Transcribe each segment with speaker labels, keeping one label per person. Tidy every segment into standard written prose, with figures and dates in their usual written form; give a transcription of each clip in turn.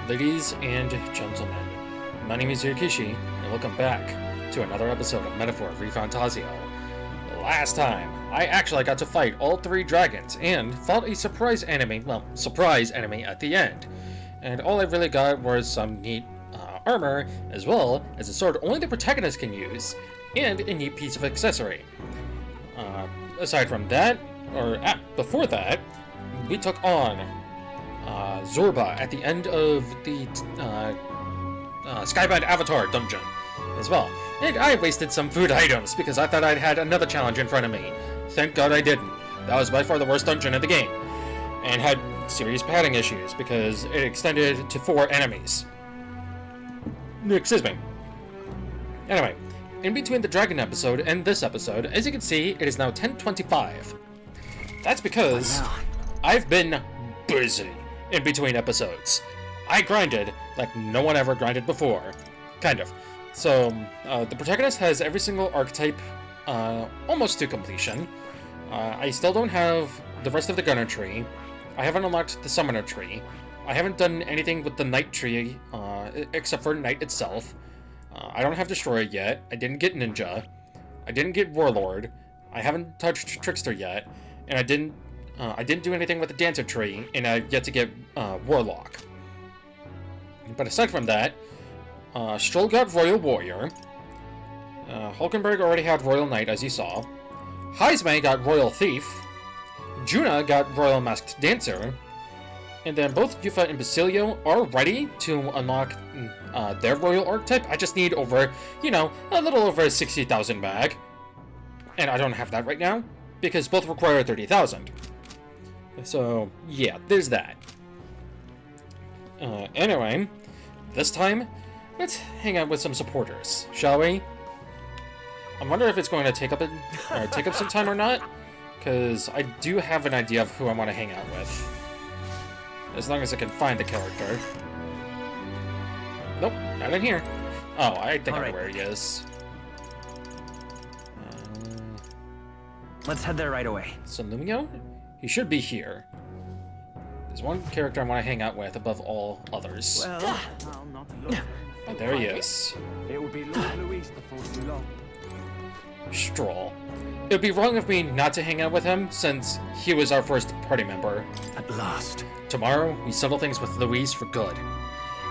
Speaker 1: Ladies and gentlemen, my name is Yurikishi, and welcome back to another episode of Metaphor Refantazio. Last time, I actually got to fight all three dragons and fought a surprise enemy at the end. And all I really got was some neat armor, as well as a sword only the protagonist can use, and a neat piece of accessory. Aside from that, before that, we took on Zorba at the end of the Skybound Avatar dungeon as well. And I wasted some food items because I thought I'd had another challenge in front of me. Thank God I didn't. That was by far the worst dungeon in the game. And had serious padding issues because it extended to 4 enemies. Excuse me. Anyway, in between the dragon episode and this episode, as you can see, it is now 10:25. That's because I've been busy in between episodes. I grinded like no one ever grinded before. Kind of. So, the protagonist has every single archetype almost to completion. I still don't have the rest of the gunner tree. I haven't unlocked the summoner tree. I haven't done anything with the knight tree, except for knight itself. I don't have destroyer yet. I didn't get ninja. I didn't get warlord. I haven't touched trickster yet, and I didn't do anything with the dancer tree, and I've yet to get warlock. But aside from that, Stroll got royal warrior. Hulkenberg already had royal knight, as you saw. Heismay got royal thief. Juna got royal masked dancer. And then both Yufa and Basilio are ready to unlock their royal archetype. I just need over, a little over 60,000 mag. And I don't have that right now, because both require 30,000. So, yeah, there's that. Anyway, this time, let's hang out with some supporters, shall we? I wonder if it's going to take up some time or not, because I do have an idea of who I want to hang out with. As long as I can find the character. Nope, not in here. Oh, I think I know where he is.
Speaker 2: Let's head there right away.
Speaker 1: Salumio? He should be here. There's one character I want to hang out with above all others.
Speaker 2: Well,
Speaker 1: Oh, there he is.
Speaker 3: It will be Lord Luis before too long.
Speaker 1: Stroll. It would be wrong of me not to hang out with him, since he was our first party member.
Speaker 2: at last.
Speaker 1: Tomorrow, we settle things with Louise for good.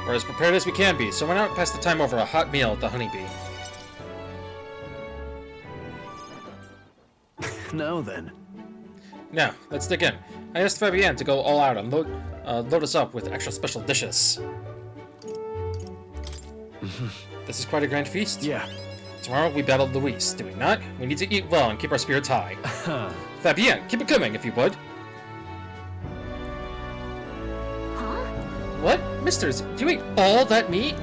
Speaker 1: We're as prepared as we can be, so why not pass the time over a hot meal at the Honeybee?
Speaker 2: Now then.
Speaker 1: Now, let's dig in. I asked Fabienne to go all out and load us up with extra special dishes. This is quite a grand feast.
Speaker 2: Yeah.
Speaker 1: Tomorrow we battle Louise, do we not? We need to eat well and keep our spirits high. Fabienne, keep it coming if you would.
Speaker 4: Huh?
Speaker 1: What? Misters, you ate all that meat?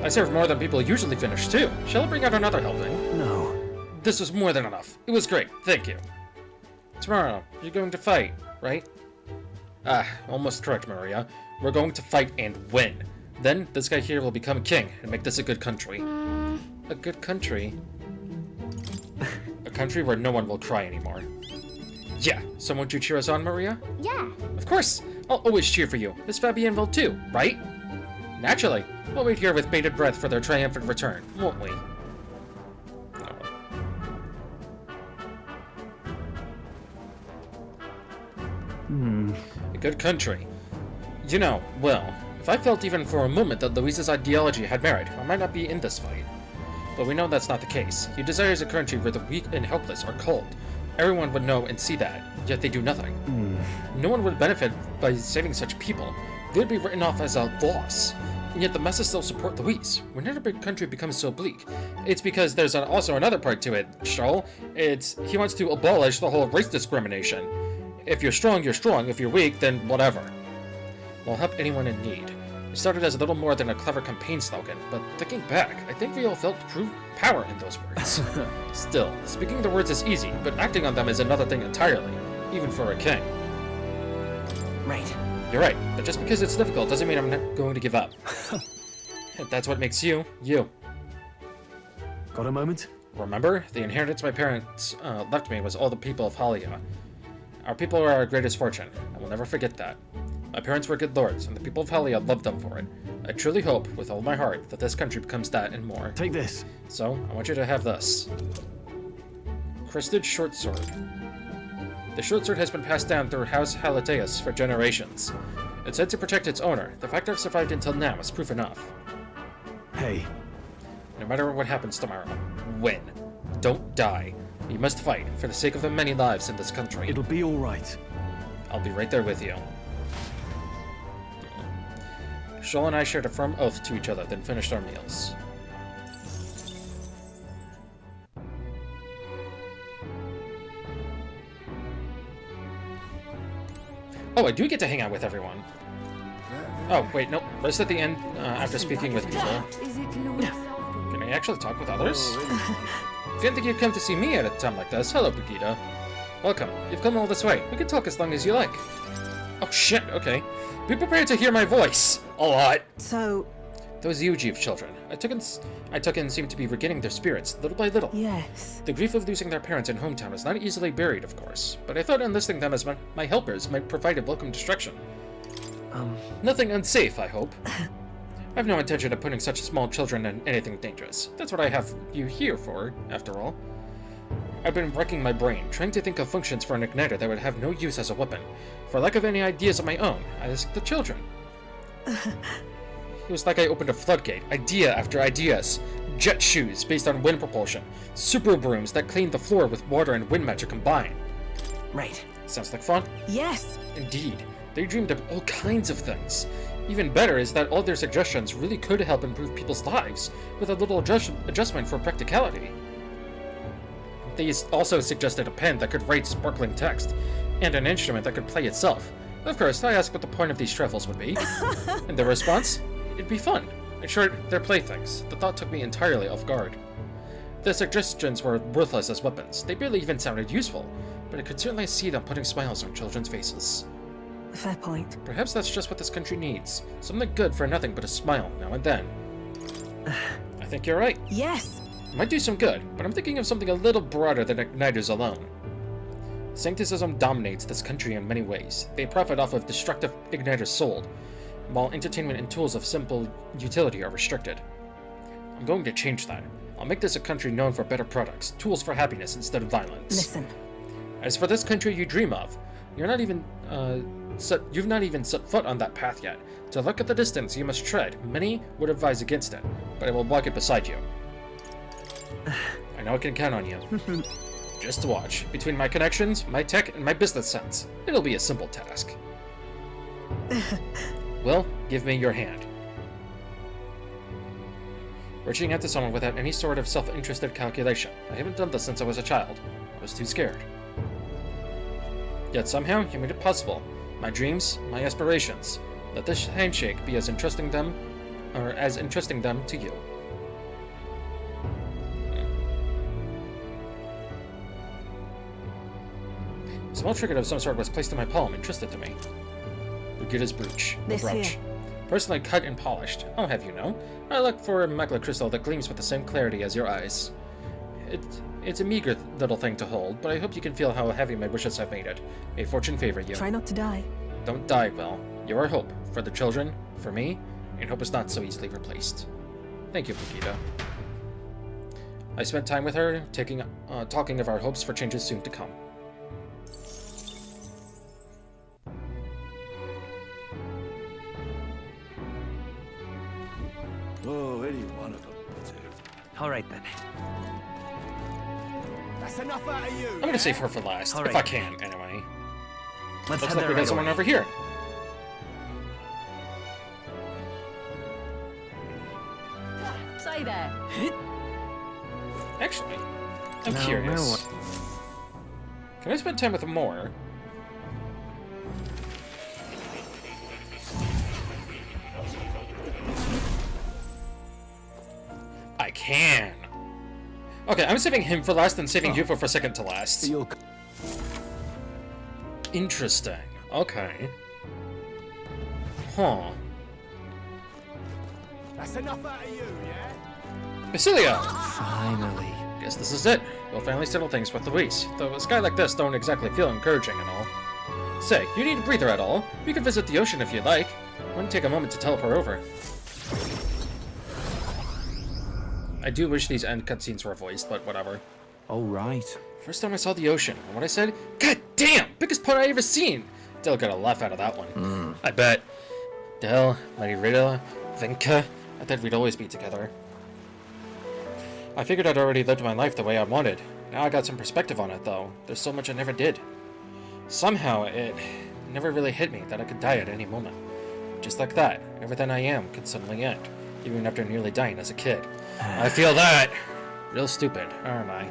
Speaker 1: I served more than people usually finish too. Shall I bring out another helping?
Speaker 2: No.
Speaker 1: This was more than enough. It was great, thank you. Tomorrow, you're going to fight, right? Almost correct, Maria. We're going to fight and win. Then, this guy here will become king and make this a good country. A good country? A country where no one will cry anymore. Yeah, so won't you cheer us on, Maria?
Speaker 4: Yeah.
Speaker 1: Of course! I'll always cheer for you. Miss Fabienne will too, right? Naturally. We'll wait here with bated breath for their triumphant return, won't we? A good country. Well, if I felt even for a moment that Louise's ideology had merit, I might not be in this fight. But we know that's not the case. He desires a country where the weak and helpless are culled. Everyone would know and see that, yet they do nothing. No one would benefit by saving such people. They'd be written off as a loss. And yet the masses still support Louise. Whenever a big country becomes so bleak, it's because there's also another part to it, Charles. He wants to abolish the whole race discrimination. If you're strong, you're strong. If you're weak, then whatever. We'll help anyone in need. It started as a little more than a clever campaign slogan, but thinking back, I think we all felt true power in those words. Still, speaking the words is easy, but acting on them is another thing entirely, even for a king.
Speaker 2: Right.
Speaker 1: You're right, but just because it's difficult doesn't mean I'm not going to give up. That's what makes you, you.
Speaker 2: Got a moment?
Speaker 1: Remember? The inheritance my parents left me was all the people of Halia. Our people are our greatest fortune. I will never forget that. My parents were good lords, and the people of Hellia loved them for it. I truly hope, with all my heart, that this country becomes that and more.
Speaker 2: Take this.
Speaker 1: So, I want you to have this. Crested short sword. The short sword has been passed down through House Halateus for generations. It's said to protect its owner. The fact I've survived until now is proof enough.
Speaker 2: Hey,
Speaker 1: No matter what happens tomorrow, win. Don't die. You must fight, for the sake of the many lives in this country.
Speaker 2: it'll be all right.
Speaker 1: I'll be right there with you. Shoal and I shared a firm oath to each other, then finished our meals. Oh, I do get to hang out with everyone. Oh, wait, nope. Rest at the end after speaking with people.
Speaker 4: Is it Louis?
Speaker 1: Can I actually talk with others? Didn't think you'd come to see me at a time like this. Hello, Brigitte. Welcome. You've come all this way. We can talk as long as you like. Oh, shit, okay. Be prepared to hear my voice. A lot.
Speaker 5: So,
Speaker 1: Those Yuji children I took in seemed to be regaining their spirits, little by little.
Speaker 5: yes.
Speaker 1: The grief of losing their parents and hometown is not easily buried, of course, but I thought enlisting them as my helpers might provide a welcome distraction. Nothing unsafe, I hope. I have no intention of putting such small children in anything dangerous. That's what I have you here for, after all. I've been racking my brain, trying to think of functions for an igniter that would have no use as a weapon. For lack of any ideas of my own, I asked the children. It was like I opened a floodgate, idea after ideas. Jet shoes based on wind propulsion, super brooms that clean the floor with water and wind magic combined.
Speaker 5: Right.
Speaker 1: Sounds like fun?
Speaker 5: Yes.
Speaker 1: Indeed. They dreamed up all kinds of things. Even better is that all their suggestions really could help improve people's lives, with a little adjustment for practicality. They also suggested a pen that could write sparkling text, and an instrument that could play itself. Of course, I asked what the point of these travels would be, and their response? It'd be fun. In short, they're playthings. The thought took me entirely off guard. The suggestions were worthless as weapons. They barely even sounded useful, but I could certainly see them putting smiles on children's faces.
Speaker 5: Fair point.
Speaker 1: Perhaps that's just what this country needs. Something good for nothing but a smile now and then. I think you're right.
Speaker 5: Yes.
Speaker 1: It might do some good, but I'm thinking of something a little broader than igniters alone. Sancticism dominates this country in many ways. They profit off of destructive igniters sold, while entertainment and tools of simple utility are restricted. I'm going to change that. I'll make this a country known for better products, tools for happiness instead of violence.
Speaker 5: Listen.
Speaker 1: As for this country you dream of, you've not even set foot on that path yet. To look at the distance you must tread, many would advise against it, but I will walk it beside you. I know I can count on you. Just watch. Between my connections, my tech, and my business sense, it'll be a simple task. Well, give me your hand. Reaching out to someone without any sort of self-interested calculation. I haven't done this since I was a child. I was too scared. Yet somehow, you made it possible. My dreams, my aspirations. Let this handshake be as interesting them to you. A small trinket of some sort was placed in my palm, entrusted to me. Brigitte's brooch.
Speaker 5: This
Speaker 1: brooch.
Speaker 5: here.
Speaker 1: Personally cut and polished. I'll have you know. I look for a immaculate crystal that gleams with the same clarity as your eyes. It's a meager little thing to hold, but I hope you can feel how heavy my wishes have made it. May fortune favor you.
Speaker 5: Try not to die.
Speaker 1: Don't die, Will. You're our hope. For the children, for me, and hope is not so easily replaced. Thank you, Brigitte. I spent time with her, talking of our hopes for changes soon to come.
Speaker 3: Oh, any one of them will do.
Speaker 2: All right then.
Speaker 3: That's enough out of you.
Speaker 1: I'm gonna save her for last,
Speaker 2: All
Speaker 1: if
Speaker 2: right.
Speaker 1: I can, anyway.
Speaker 2: Let's
Speaker 1: Looks
Speaker 2: head
Speaker 1: like
Speaker 2: there
Speaker 1: we got
Speaker 2: right
Speaker 1: someone
Speaker 2: away.
Speaker 1: over here.
Speaker 4: Say there.
Speaker 1: Actually, I'm
Speaker 2: No,
Speaker 1: curious.
Speaker 2: no.
Speaker 1: Can I spend time with more? I can. Okay, I'm saving him for last and saving you for second to last.
Speaker 3: You'll
Speaker 1: Interesting. Okay. Huh.
Speaker 3: That's enough out of you, yeah?
Speaker 1: Basilia!
Speaker 2: Finally.
Speaker 1: Guess this is it. We'll finally settle things with Luis. Though a guy like this don't exactly feel encouraging and all. Say, you need a breather at all? You can visit the ocean if you'd like. Wouldn't take a moment to teleport over. I do wish these end cutscenes were voiced, but whatever.
Speaker 2: All right.
Speaker 1: First time I saw the ocean, and what I said, God damn, biggest pun I ever seen! Dell got a laugh out of that one. I bet. Dell, Lady Rita, Vinka, I thought we'd always be together. I figured I'd already lived my life the way I wanted. Now I got some perspective on it, though. There's so much I never did. Somehow, it never really hit me that I could die at any moment. Just like that, everything I am could suddenly end, even after nearly dying as a kid. I feel that! Real stupid, aren't I?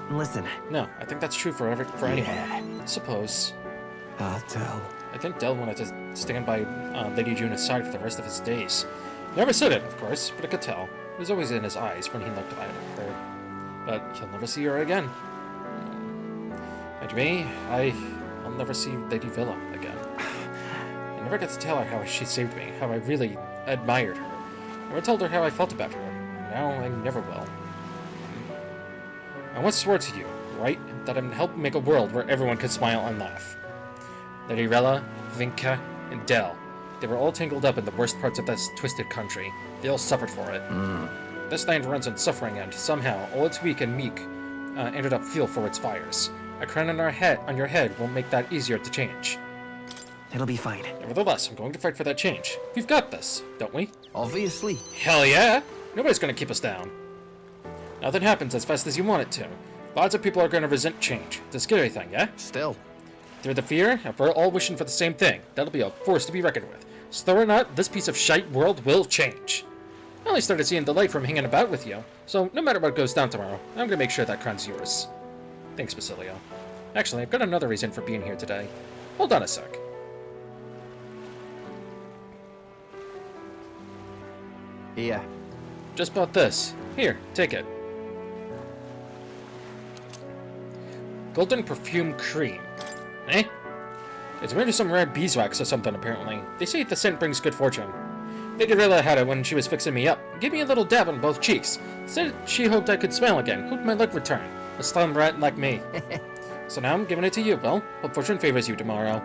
Speaker 2: Listen.
Speaker 1: No, I think that's true for anyone. Suppose.
Speaker 2: Del.
Speaker 1: I think Dell wanted to stand by Lady Juna's side for the rest of his days. Never said it, of course, but I could tell. It was always in his eyes when he looked at her. But he'll never see her again. And me, I'll never see Lady Villa again. I never got to tell her how she saved me, how I really admired her. Never told her how I felt about her. Now I never will. I once swore to you, right, that I'd help make a world where everyone could smile and laugh. Lady Rella, Vinka, and Dell. They were all tangled up in the worst parts of this twisted country. They all suffered for it. This land runs on suffering, and somehow all its weak and meek ended up fuel for its fires. A crown on your head won't make that easier to change.
Speaker 2: It'll be fine.
Speaker 1: Nevertheless, I'm going to fight for that change. We've got this, don't we?
Speaker 2: Obviously.
Speaker 1: Hell yeah! Nobody's gonna keep us down. Nothing happens as fast as you want it to. Lots of people are gonna resent change. It's a scary thing, yeah?
Speaker 2: Still.
Speaker 1: Through the fear, if we're all wishing for the same thing, that'll be a force to be reckoned with. So or not, this piece of shite world will change. I only started seeing the light from hanging about with you, so no matter what goes down tomorrow, I'm gonna make sure that crown's yours. Thanks, Basilio. Actually, I've got another reason for being here today. Hold on a sec.
Speaker 2: Yeah.
Speaker 1: Just bought this. Here, take it. Golden perfume cream. Eh? It's made of some rare beeswax or something, apparently. They say the scent brings good fortune. Lady Rilla had it when she was fixing me up. Gave me a little dab on both cheeks. Said she hoped I could smile again. Hoped my luck would turn. A slum rat like me. So now I'm giving it to you, Bill. Hope fortune favors you tomorrow.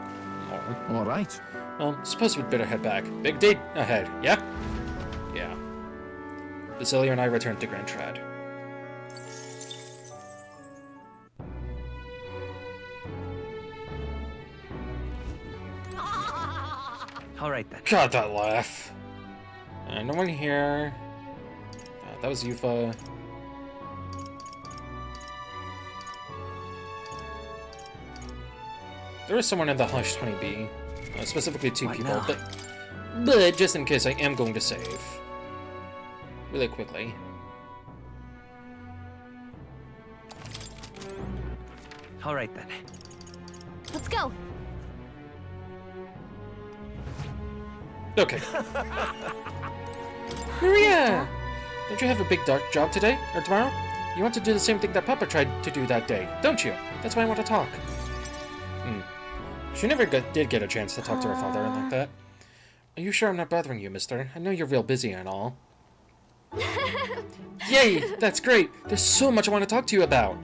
Speaker 1: Oh.
Speaker 2: All right.
Speaker 1: Well, suppose we'd better head back. Big date ahead, yeah? Yeah. Basilio and I returned to Grand Trad.
Speaker 2: All right then.
Speaker 1: God, that laugh. No one here. That was Yufa. There is someone in the hushed honeybee. Specifically two
Speaker 2: What
Speaker 1: people,
Speaker 2: now?
Speaker 1: but just in case I am going to save. Really quickly.
Speaker 2: All right then.
Speaker 4: Let's go.
Speaker 1: Okay. Maria! Don't you have a big dark job today? Or tomorrow? You want to do the same thing that Papa tried to do that day, don't you? That's why I want to talk. She never did get a chance to talk to her father like that. Are you sure I'm not bothering you, mister? I know you're real busy and all. Yay! That's great! There's so much I want to talk to you about!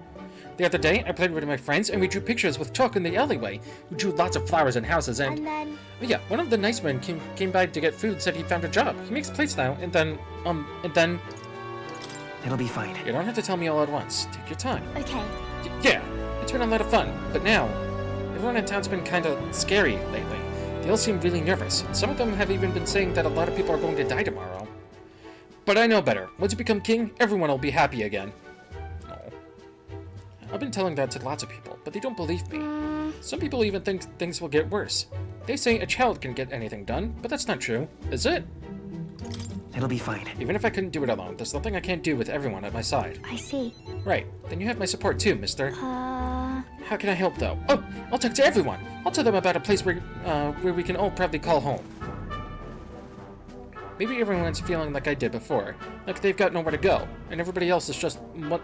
Speaker 1: The other day, I played with my friends and we drew pictures with chalk in the alleyway. We drew lots of flowers and houses and
Speaker 4: then...
Speaker 1: Oh yeah, one of the nice men came by to get food, said he found a job. He makes plates now, and then...
Speaker 2: It'll be fine.
Speaker 1: You don't have to tell me all at once. Take your time.
Speaker 4: Okay.
Speaker 1: Yeah, it's been a lot of fun, but now... Everyone in town's been kinda scary lately. They all seem really nervous. Some of them have even been saying that a lot of people are going to die tomorrow. But I know better. Once you become king, everyone will be happy again. Oh. I've been telling that to lots of people, but they don't believe me. Some people even think things will get worse. They say a child can get anything done, but that's not true, is it?
Speaker 2: It'll be fine.
Speaker 1: Even if I couldn't do it alone, there's nothing I can't do with everyone at my side.
Speaker 4: I see.
Speaker 1: Right, then you have my support too, mister. How can I help, though? Oh, I'll talk to everyone. I'll tell them about a place where we can all proudly call home. Maybe everyone's feeling like I did before, like they've got nowhere to go, and everybody else is just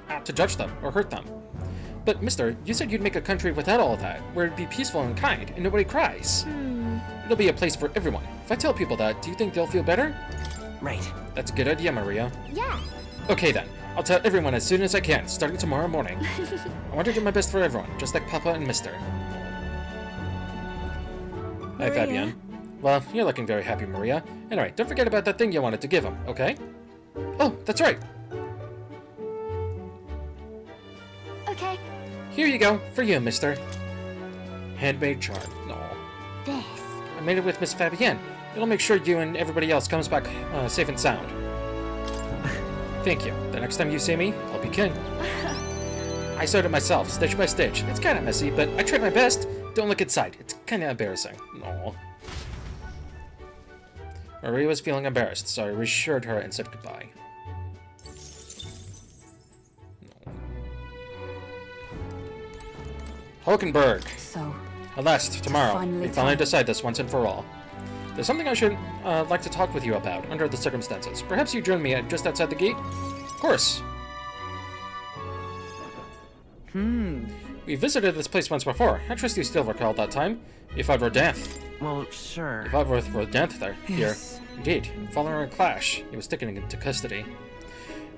Speaker 1: out to judge them or hurt them. But, mister, you said you'd make a country without all that, where it'd be peaceful and kind, and nobody cries. It'll be a place for everyone. If I tell people that, do you think they'll feel better?
Speaker 2: Right.
Speaker 1: That's a good idea, Maria.
Speaker 4: Yeah.
Speaker 1: Okay then, I'll tell everyone as soon as I can, starting tomorrow morning. I want to do my best for everyone, just like Papa and Mister. Hi, Fabienne. Well, you're looking very happy, Maria. Anyway, don't forget about that thing you wanted to give him, okay? Oh, that's right.
Speaker 4: Okay.
Speaker 1: Here you go, for you, mister. Handmade charm. No.
Speaker 4: This.
Speaker 1: I made it with Miss Fabienne. It'll make sure you and everybody else comes back safe and sound. Thank you. The next time you see me, I'll be king. I sewed it myself, stitch by stitch. It's kind of messy, but I tried my best. Don't look inside. It's kind of embarrassing. No. Maria was feeling embarrassed, so I reassured her and said goodbye. No. Hulkenberg.
Speaker 5: So,
Speaker 1: At last, tomorrow,
Speaker 5: finally
Speaker 1: we finally
Speaker 5: time.
Speaker 1: decide this once and for all. There's something I should like to talk with you about, under the circumstances. Perhaps you join me just outside the gate? Of course. We visited this place once before. I trust you still recall that time. You fought Rodanth.
Speaker 2: Well, sure.
Speaker 1: You fought with Rodanth there.
Speaker 5: Yes.
Speaker 1: Here. Indeed. Following a clash, he was taken into custody.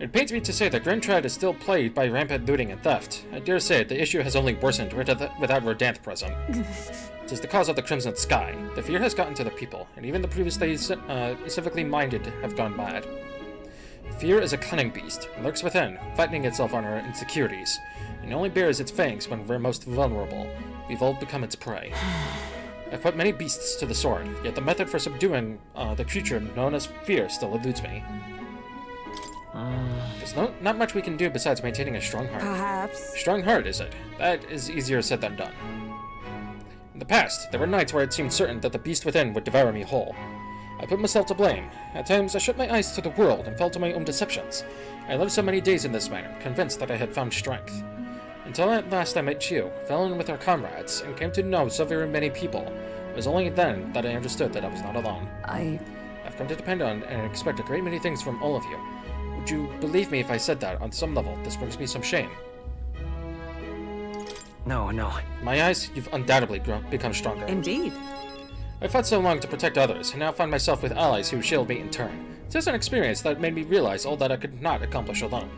Speaker 1: It pains me to say that Grentrad is still plagued by rampant looting and theft. I dare say the issue has only worsened without Rodanth present. It is the cause of the Crimson Sky. The fear has gotten to the people, and even the previously civically minded have gone mad. Fear is a cunning beast, and lurks within, fattening itself on our insecurities, and only bares its fangs when we're most vulnerable. We've all become its prey. I've put many beasts to the sword, yet the method for subduing the creature known as fear still eludes me. There's not much we can do besides maintaining a strong heart.
Speaker 5: perhaps.
Speaker 1: Strong heart, is it? That is easier said than done. In the past, there were nights where it seemed certain that the beast within would devour me whole. I put myself to blame. At times, I shut my eyes to the world and fell to my own deceptions. I lived so many days in this manner, convinced that I had found strength. Until at last I met you, fell in with our comrades, and came to know so very many people. It was only then that I understood that I was not alone. I've come to depend on and expect a great many things from all of you. Would you believe me if I said that, on some level, this brings me some shame?
Speaker 2: No.
Speaker 1: In my eyes, you've undoubtedly become stronger.
Speaker 5: Indeed.
Speaker 1: I fought so long to protect others, and now find myself with allies who shield me in turn. It is an experience that made me realize all that I could not accomplish alone.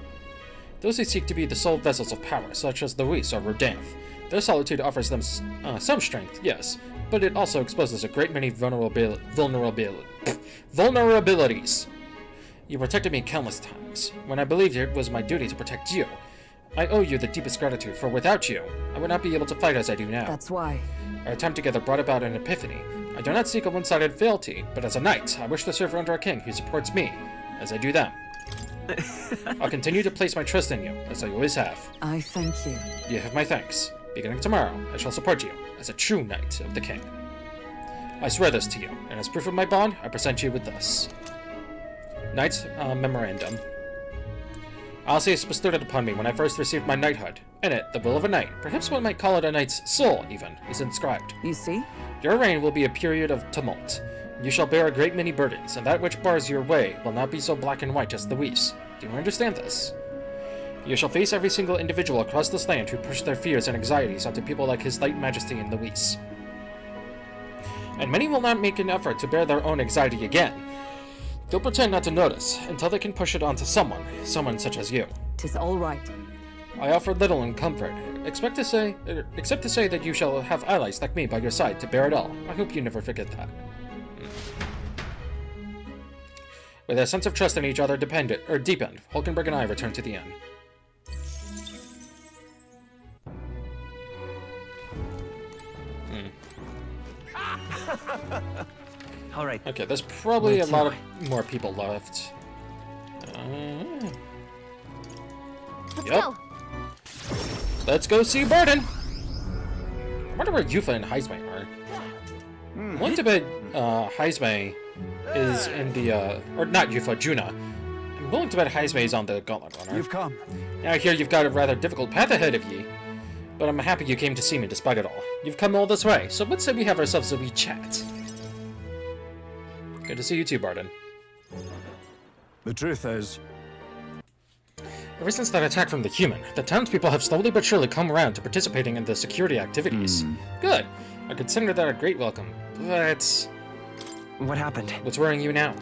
Speaker 1: Those who seek to be the sole vessels of power, such as Luis or Rodanth, their solitude offers them some strength, yes, but it also exposes a great many vulnerabilities. You protected me countless times, when I believed it was my duty to protect you. I owe you the deepest gratitude, for without you, I would not be able to fight as I do now.
Speaker 5: That's why.
Speaker 1: Our time together brought about an epiphany. I do not seek a one-sided fealty, but as a knight, I wish to serve under a king who supports me, as I do them. I'll continue to place my trust in you, as I always have.
Speaker 5: I thank you.
Speaker 1: You have my thanks. Beginning tomorrow, I shall support you, as a true knight of the king. I swear this to you, and as proof of my bond, I present you with this. Knight's Memorandum. Alcius bestowed it upon me when I first received my knighthood. In it, the will of a knight, perhaps one might call it a knight's soul even, is inscribed.
Speaker 5: You see?
Speaker 1: Your reign will be a period of tumult. You shall bear a great many burdens, and that which bars your way will not be so black and white as Luis. Do you understand this? You shall face every single individual across this land who push their fears and anxieties onto people like His Light Majesty and Luis. And many will not make an effort to bear their own anxiety again. They'll pretend not to notice, until they can push it onto someone such as you.
Speaker 5: 'Tis all right.
Speaker 1: I offer little in comfort, except to say that you shall have allies like me by your side to bear it all. I hope you never forget that. With a sense of trust in each other deepened, Hulkenberg and I returned to the inn.
Speaker 2: All right.
Speaker 1: Okay, there's probably
Speaker 2: Where
Speaker 1: a lot
Speaker 2: to?
Speaker 1: more people left.
Speaker 4: Let's
Speaker 1: Yep.
Speaker 4: go.
Speaker 1: Let's go see Burden! I wonder where Yufa and Heismay are. I want to bet Heismay is in the, or not Yufa, Juna. I'm willing to bet Heismay is on the Gauntlet Runner.
Speaker 3: You've come.
Speaker 1: Now I hear you've got a rather difficult path ahead of ye, but I'm happy you came to see me despite it all. You've come all this way, so let's say we have ourselves a wee chat. Good to see you too, Barden.
Speaker 3: The truth is,
Speaker 1: Ever since that attack from the human, the townspeople have slowly but surely come around to participating in the security activities. Good. I consider that a great welcome, but...
Speaker 2: What happened?
Speaker 1: what's worrying you now?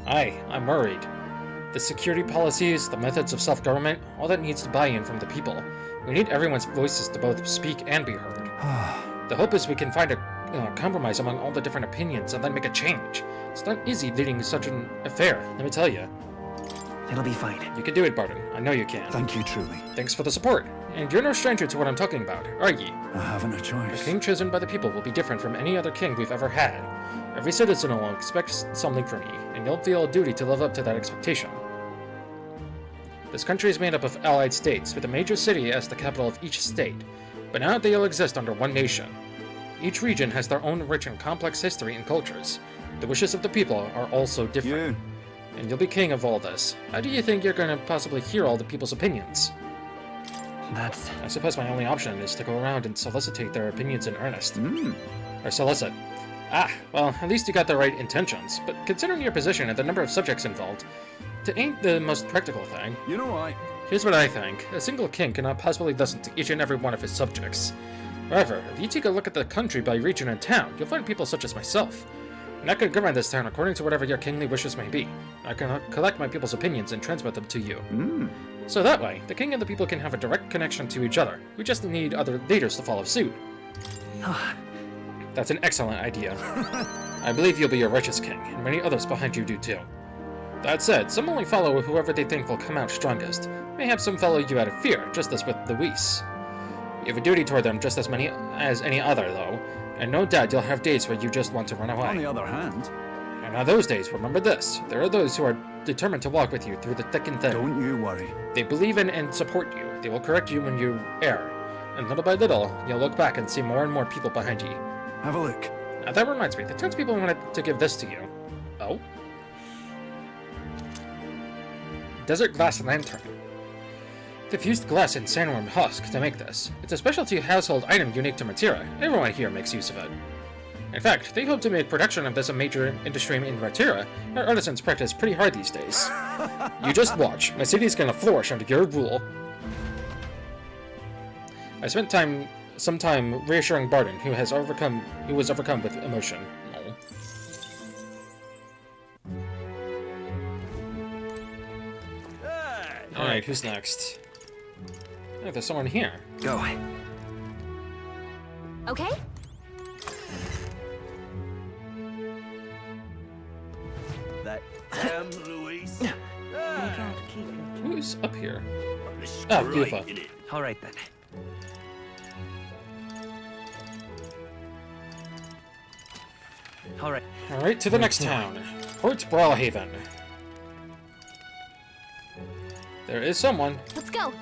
Speaker 1: I'm worried. The security policies, the methods of self-government, all that needs to buy-in from the people. We need everyone's voices to both speak and be heard. The hope is we can find compromise among all the different opinions and then make a change. It's not easy leading such an affair, let me tell you.
Speaker 2: It'll be fine.
Speaker 1: You can do it, Barton. I know you can.
Speaker 3: Thank you truly.
Speaker 1: Thanks for the support. And you're no stranger to what I'm talking about, are ye?
Speaker 3: I haven't a
Speaker 1: The
Speaker 3: choice.
Speaker 1: king chosen by the people will be different from any other king we've ever had. Every citizen will expect something from ye, and you'll feel a duty to live up to that expectation. This country is made up of allied states, with a major city as the capital of each state, but now they'll exist under one nation. Each region has their own rich and complex history and cultures. The wishes of the people are also different. And you'll be king of all this. How do you think you're going to possibly hear all the people's opinions?
Speaker 2: That's...
Speaker 1: I suppose my only option is to go around and solicitate their opinions in earnest. Or solicit. Ah, well, at least you got the right intentions. But considering your position and the number of subjects involved, it ain't the most practical thing.
Speaker 3: You know what?
Speaker 1: Here's what I think. A single king cannot possibly listen to each and every one of his subjects. However, if you take a look at the country by region and town, you'll find people such as myself. And I can govern this town according to whatever your kingly wishes may be. I can collect my people's opinions and transmit them to you. So that way, the king and the people can have a direct connection to each other. We just need other leaders to follow suit. That's an excellent idea. I believe you'll be your righteous king, and many others behind you do too. That said, some only follow whoever they think will come out strongest. Mayhap some follow you out of fear, just as with the Whis. You have a duty toward them just as many as any other, though, and no doubt you'll have days where you just want to run away.
Speaker 3: On the other hand,
Speaker 1: And on those days, remember this, there are those who are determined to walk with you through the thick and thin.
Speaker 3: don't you worry.
Speaker 1: They believe in and support you. They will correct you when you err. And little by little, you'll look back and see more and more people behind you.
Speaker 3: Have a look.
Speaker 1: Now that reminds me, the townspeople wanted to give this to you. Oh? Desert glass lantern. They've used glass and sandworm husk to make this. It's a specialty household item unique to Matera. Everyone here makes use of it. In fact, they hope to make production of this a major industry in Matera. Our artisans practice pretty hard these days. You just watch. My city's gonna flourish under your rule. I spent some time reassuring Barton, who was overcome with emotion. Alright, who's next? Oh, there's someone here.
Speaker 2: Go.
Speaker 4: Okay?
Speaker 6: That Luis.
Speaker 1: Who's up here? Ah, beautiful.
Speaker 2: All right then. All right.
Speaker 1: Alright, to the next town. Port Brawlhaven. There is someone.
Speaker 4: Let's go.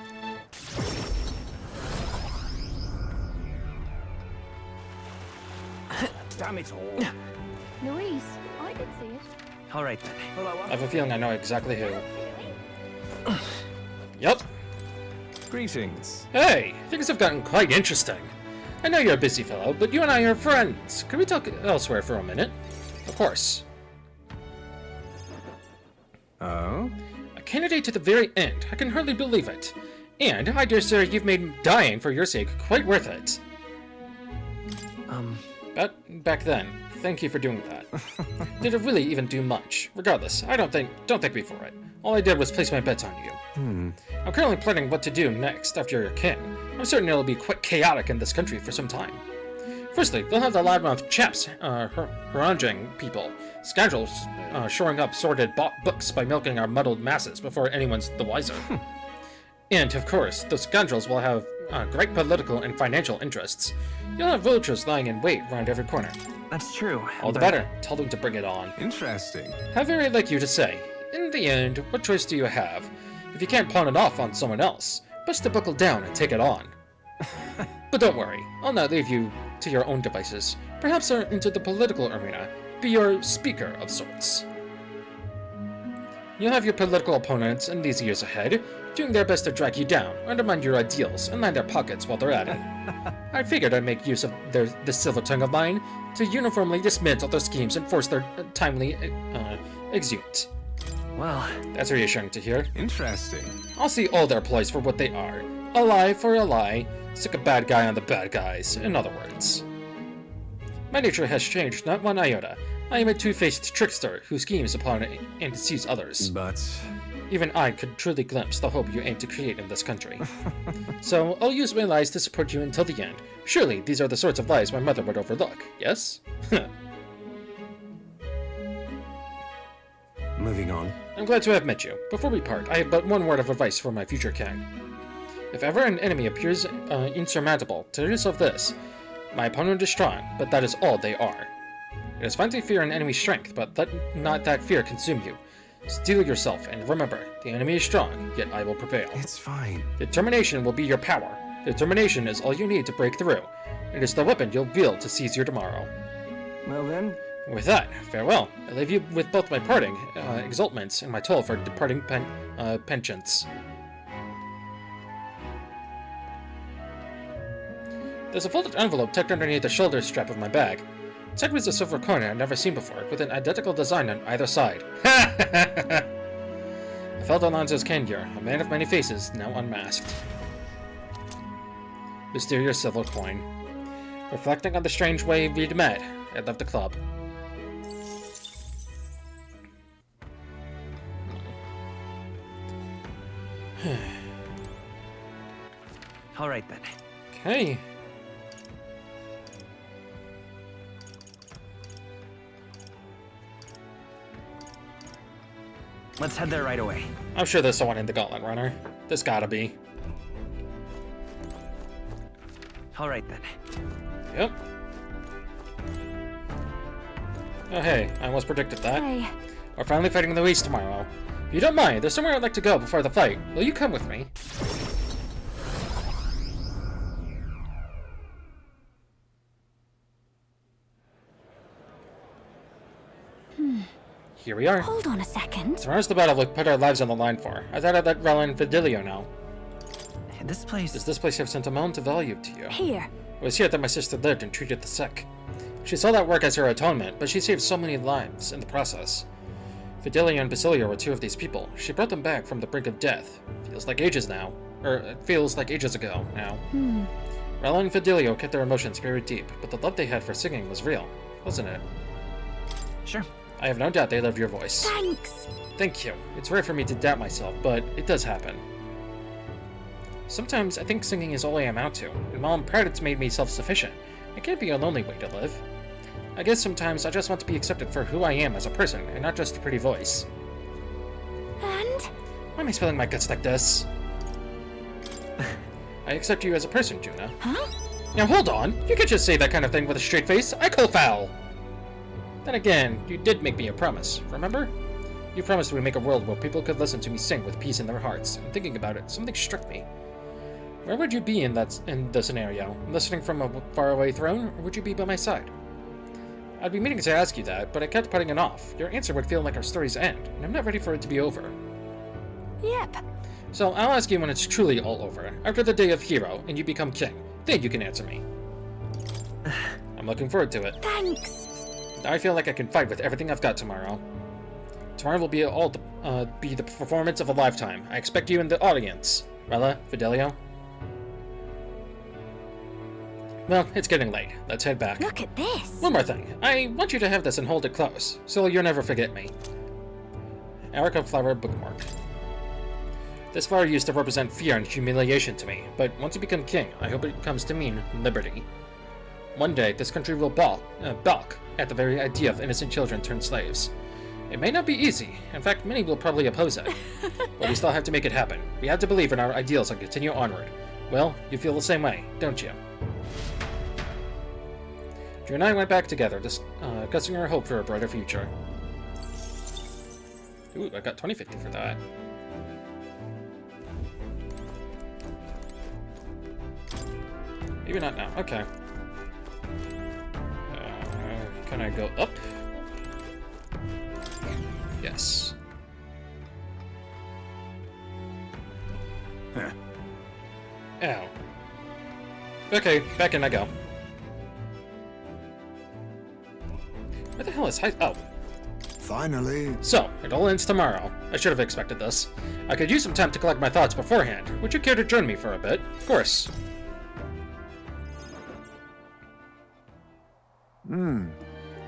Speaker 3: Damn it all.
Speaker 4: Louise, I did see it.
Speaker 2: All right then.
Speaker 1: I have a feeling I know exactly who. Yup.
Speaker 3: Greetings.
Speaker 1: Hey, things have gotten quite interesting. I know you're a busy fellow, but you and I are friends. Can we talk elsewhere for a minute? Of course.
Speaker 3: Oh?
Speaker 1: A candidate to the very end. I can hardly believe it. And I dare say you've made dying for your sake quite worth it. But back then, thank you for doing that. Did it really even do much? Regardless, don't thank me for it. All I did was place my bets on you. I'm currently planning what to do next after you're king. I'm certain it'll be quite chaotic in this country for some time. Firstly, they'll have the loudmouth chaps haranguing people, scoundrels shoring up sordid books by milking our muddled masses before anyone's the wiser. And, of course, those scoundrels will have great political and financial interests. You'll have vultures lying in wait round every corner.
Speaker 2: That's true.
Speaker 1: All the
Speaker 2: but-
Speaker 1: better. Tell them to bring it on.
Speaker 3: Interesting.
Speaker 1: How very like you to say. In the end, what choice do you have? If you can't pawn it off on someone else, best to buckle down and take it on. But don't worry, I'll not leave you to your own devices. Perhaps into the political arena, be your speaker of sorts. You'll have your political opponents in these years ahead, doing their best to drag you down, undermine your ideals, and line their pockets while they're at it. I figured I'd make use of this silver tongue of mine to uniformly dismantle their schemes and force their timely exeunt.
Speaker 2: Well,
Speaker 1: That's reassuring to hear.
Speaker 3: Interesting.
Speaker 1: I'll see all their ploys for what they are. A lie for a lie. Stick a bad guy on the bad guys, in other words. My nature has changed not one iota. I am a two-faced trickster who schemes upon and deceives others.
Speaker 3: But
Speaker 1: Even I could truly glimpse the hope you aim to create in this country. So, I'll use my lies to support you until the end. Surely, these are the sorts of lies my mother would overlook, yes?
Speaker 3: Moving on.
Speaker 1: I'm glad to have met you. Before we part, I have but one word of advice for my future king. If ever an enemy appears insurmountable, tell yourself this. My opponent is strong, but that is all they are. It is fine to fear an enemy's strength, but let not that fear consume you. Steel yourself, and remember, the enemy is strong, yet I will prevail.
Speaker 3: It's fine.
Speaker 1: Determination will be your power. Determination is all you need to break through. It is the weapon you'll wield to seize your tomorrow.
Speaker 3: Well then,
Speaker 1: With that, farewell. I leave you with both my parting exultments and my toll for departing penchants. There's a folded envelope tucked underneath the shoulder strap of my bag. Inside was a silver coin I'd never seen before, with an identical design on either side. I felt Alonzo's candor, a man of many faces, now unmasked. Mysterious silver coin. Reflecting on the strange way we'd met, I left the club.
Speaker 2: All right then.
Speaker 1: Okay.
Speaker 2: Let's head there right away.
Speaker 1: I'm sure there's someone in the Gauntlet Runner. There's gotta be.
Speaker 2: All right then.
Speaker 1: Yep. Oh hey, I almost predicted that.
Speaker 4: Hey,
Speaker 1: We're finally fighting the East tomorrow. If you don't mind, there's somewhere I'd like to go before the fight. Will you come with me? Here we are.
Speaker 4: hold on a second.
Speaker 1: Tomorrow's the battle we've put our lives on the line for. I thought I'd let Relin Fidelio know.
Speaker 2: This place.
Speaker 1: Does this place have sentimental value to you?
Speaker 4: Here.
Speaker 1: It was here that my sister lived and treated the sick. She saw that work as her atonement, but she saved so many lives in the process. Fidelio and Basilio were two of these people. She brought them back from the brink of death. Feels like ages now. It feels like ages ago now. Relin and Fidelio kept their emotions very deep, but the love they had for singing was real, wasn't it?
Speaker 2: Sure.
Speaker 1: I have no doubt they loved your voice.
Speaker 4: Thanks.
Speaker 1: Thank you. It's rare for me to doubt myself, but it does happen. Sometimes I think singing is all I amount to, and while I'm proud it's made me self-sufficient, it can't be a lonely way to live. I guess sometimes I just want to be accepted for who I am as a person, and not just a pretty voice.
Speaker 4: And?
Speaker 1: Why am I spilling my guts like this? I accept you as a person, Juna.
Speaker 4: Huh?
Speaker 1: Now hold on! You can't just say that kind of thing with a straight face. I call foul! Then again, you did make me a promise, remember? You promised we'd make a world where people could listen to me sing with peace in their hearts, and thinking about it, something struck me. Where would you be in the scenario? Listening from a faraway throne, or would you be by my side? I'd be meaning to ask you that, but I kept putting it off. Your answer would feel like our story's end, and I'm not ready for it to be over.
Speaker 4: Yep.
Speaker 1: So I'll ask you when it's truly all over, after the day of hero, and you become king. Then you can answer me. I'm looking forward to it.
Speaker 4: Thanks.
Speaker 1: I feel like I can fight with everything I've got tomorrow. Tomorrow will be be the performance of a lifetime. I expect you in the audience. Rella, Fidelio. Well, it's getting late. Let's head back.
Speaker 4: Look at this.
Speaker 1: One more thing. I want you to have this and hold it close, so you'll never forget me. Erica flower bookmark. This flower used to represent fear and humiliation to me, but once you become king, I hope it comes to mean liberty. One day, this country will balk at the very idea of innocent children turned slaves. It may not be easy. In fact, many will probably oppose it. But we still have to make it happen. We have to believe in our ideals and continue onward. Well, you feel the same way, don't you? Drew and I went back together, discussing our hope for a brighter future. Ooh, I got 2050 for that. Maybe not now. Okay. Can I go up? Yes.
Speaker 3: Huh.
Speaker 1: Ow. Okay, back in I go. Where the hell is Oh.
Speaker 7: Finally.
Speaker 1: So, it all ends tomorrow. I should have expected this. I could use some time to collect my thoughts beforehand. Would you care to join me for a bit? Of course.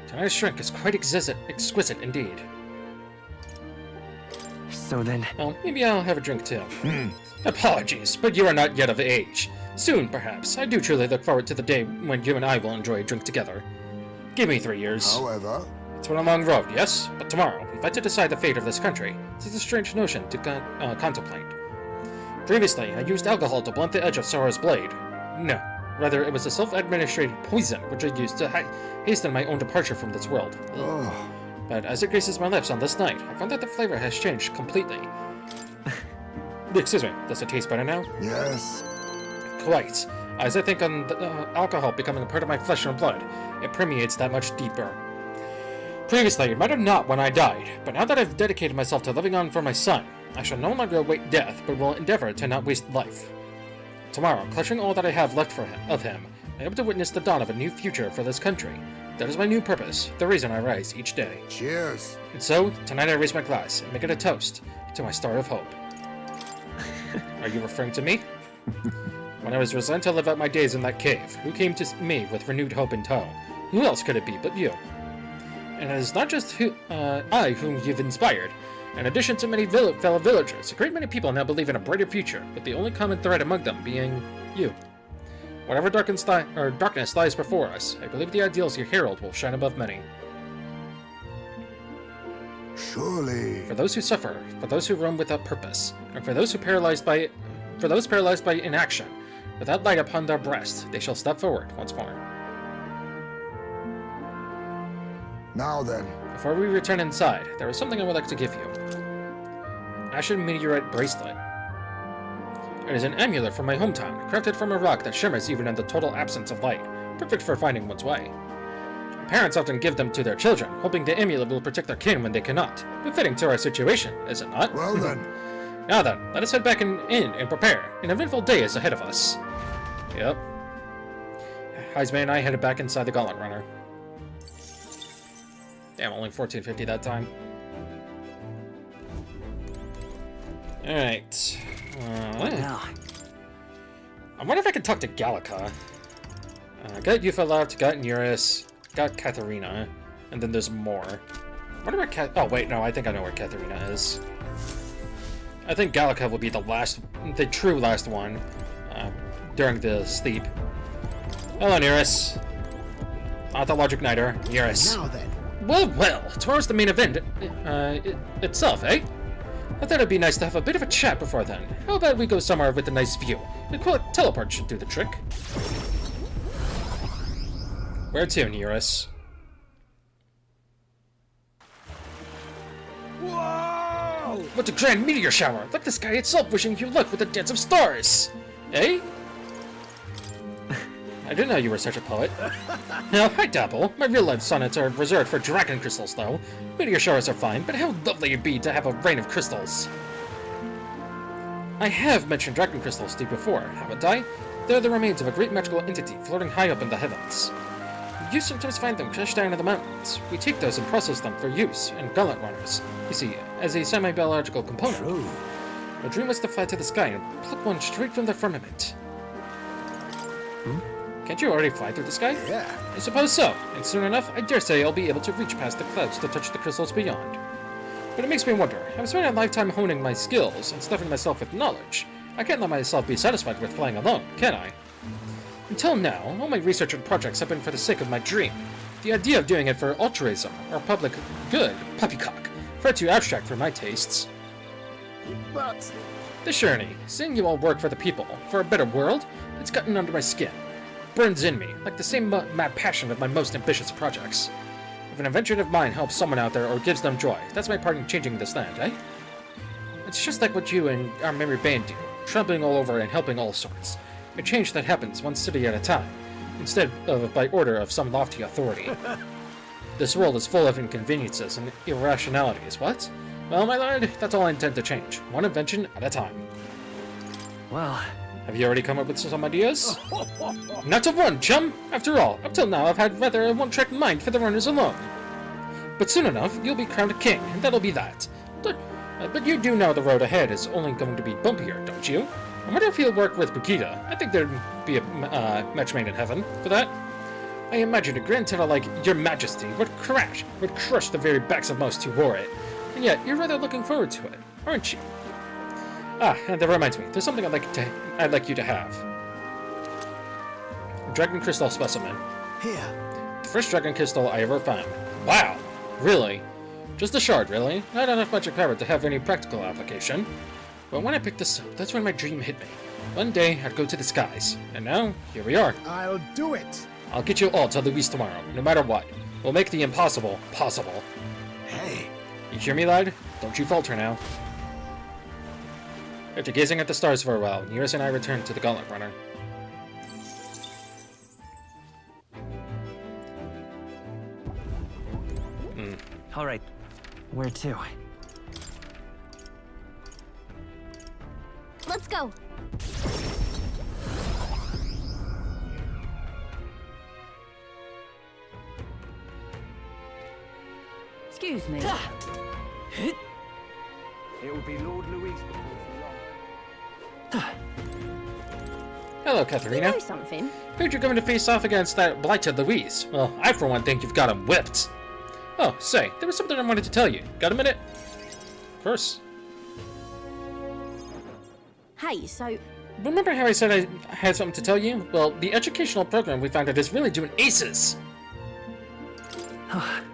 Speaker 1: Tonight's drink is quite exquisite indeed.
Speaker 2: So then,
Speaker 1: Well, maybe I'll have a drink too. Apologies, but you are not yet of age. Soon, perhaps. I do truly look forward to the day when you and I will enjoy a drink together. Give me 3 years.
Speaker 7: However,
Speaker 1: It's been a long road, yes? But tomorrow, if I had to decide the fate of this country, it is a strange notion to contemplate. Previously, I used alcohol to blunt the edge of Sora's blade. No. Rather, it was a self-administrated poison which I used to hasten my own departure from this world.
Speaker 7: oh,
Speaker 1: But as it graces my lips on this night, I found that the flavor has changed completely. Excuse me, does it taste better now?
Speaker 7: yes.
Speaker 1: Quite. As I think on the alcohol becoming a part of my flesh and blood, it permeates that much deeper. Previously, it mattered not when I died, but now that I've dedicated myself to living on for my son, I shall no longer await death, but will endeavor to not waste life. Tomorrow, clutching all that I have left of him, I hope to witness the dawn of a new future for this country. That is my new purpose, the reason I rise each day.
Speaker 7: Cheers.
Speaker 1: And so, tonight I raise my glass and make it a toast to my star of hope. Are you referring to me? When I was resigned to live out my days in that cave, who came to me with renewed hope in tow? Who else could it be but you? And it is not just I whom you've inspired. In addition to many fellow villagers, a great many people now believe in a brighter future, with the only common thread among them being you. Whatever darkness lies before us, I believe the ideals you herald will shine above many.
Speaker 7: Surely.
Speaker 1: For those who suffer, for those who roam without purpose, and for those paralyzed by inaction, with that light upon their breast, they shall step forward once more.
Speaker 7: Now then.
Speaker 1: Before we return inside, there is something I would like to give you. Ashen Meteorite Bracelet. It is an amulet from my hometown, crafted from a rock that shimmers even in the total absence of light, perfect for finding one's way. Parents often give them to their children, hoping the amulet will protect their kin when they cannot. Befitting to our situation, is it not?
Speaker 7: Well then.
Speaker 1: Now then, let us head back in and prepare. An eventful day is ahead of us. Yep. Heisman and I headed back inside the Gauntlet Runner. Damn, only 1450 that time. Alright.
Speaker 2: now?
Speaker 1: I wonder if I can talk to Gallica. Got Euphalot, got Neurus, got Katharina, and then there's more. I wonder where oh wait, no, I think I know where Katharina is. I think Gallica will be the true last one, during the sleep. Hello, Neurus. Logic Niter, Neurus.
Speaker 7: Now then.
Speaker 1: Well, tomorrow's the main event itself, eh? I thought it'd be nice to have a bit of a chat before then. How about we go somewhere with a nice view? The teleport should do the trick. Where to, Neurus?
Speaker 7: Whoa!
Speaker 1: What a grand meteor shower! Like the sky itself wishing you luck with a dance of stars! Eh? I didn't know you were such a poet. Now, I dabble. My real-life sonnets are reserved for dragon crystals, though. Meteor showers are fine, but how lovely it'd be to have a rain of crystals. I have mentioned dragon crystals to you before, haven't I? They're the remains of a great magical entity floating high up in the heavens. You sometimes find them crushed down in the mountains. We take those and process them for use in gauntlet runners. You see, as a semi-biological component.
Speaker 7: True.
Speaker 1: My dream was to fly to the sky and pluck one straight from the firmament. Can't you already fly through the sky?
Speaker 7: Yeah.
Speaker 1: I suppose so, and soon enough, I dare say I'll be able to reach past the clouds to touch the crystals beyond. But it makes me wonder, I've spent a lifetime honing my skills and stuffing myself with knowledge. I can't let myself be satisfied with flying alone, can I? Until now, all my research and projects have been for the sake of my dream. The idea of doing it for altruism, or public good, poppycock, far too abstract for my tastes.
Speaker 7: But
Speaker 1: This journey, seeing you all work for the people, for a better world, it's gotten under my skin. Burns in me, like the same mad passion of my most ambitious projects. If an invention of mine helps someone out there or gives them joy, that's my part in changing this land, eh? It's just like what you and our merry band do, trampling all over and helping all sorts. A change that happens one city at a time, instead of by order of some lofty authority. This world is full of inconveniences and irrationalities, what? Well, my lord, that's all I intend to change, one invention at a time.
Speaker 2: Well,
Speaker 1: Have you already come up with some ideas? Not to run, chum! After all, up till now I've had rather a one-track mind for the runners alone. But soon enough, you'll be crowned a king, and that'll be that. But you do know the road ahead is only going to be bumpier, don't you? I wonder if he'll work with Brigida. I think there'd be a match made in heaven for that. I imagine a grand title like Your Majesty would crush the very backs of most who wore it. And yet, you're rather looking forward to it, aren't you? Ah, and that reminds me. There's something I'd like you to have. A dragon crystal specimen.
Speaker 3: Here.
Speaker 1: The first dragon crystal I ever found. Wow! Really? Just a shard, really? I don't have much power to have any practical application. But when I picked this up, that's when my dream hit me. One day, I'd go to the skies. And now, here we are.
Speaker 7: I'll do it.
Speaker 1: I'll get you all to Luis tomorrow, no matter what. We'll make the impossible possible.
Speaker 3: Hey.
Speaker 1: You hear me, lad? Don't you falter now. After gazing at the stars for a while, Nearest and I returned to the Gauntlet Runner.
Speaker 2: All right. Where to?
Speaker 4: Let's go. Excuse me.
Speaker 3: It will be Lord Louis before too long.
Speaker 1: Hello,
Speaker 4: You
Speaker 1: Katharina.
Speaker 4: know something?
Speaker 1: Heard you're going to face off against that blighted Louise. Well, I for one think you've got him whipped. Oh, say, there was something I wanted to tell you. Got a minute? Of course.
Speaker 4: Hey, so
Speaker 1: Remember how I said I had something to tell you? Well, the educational program we founded is really doing aces.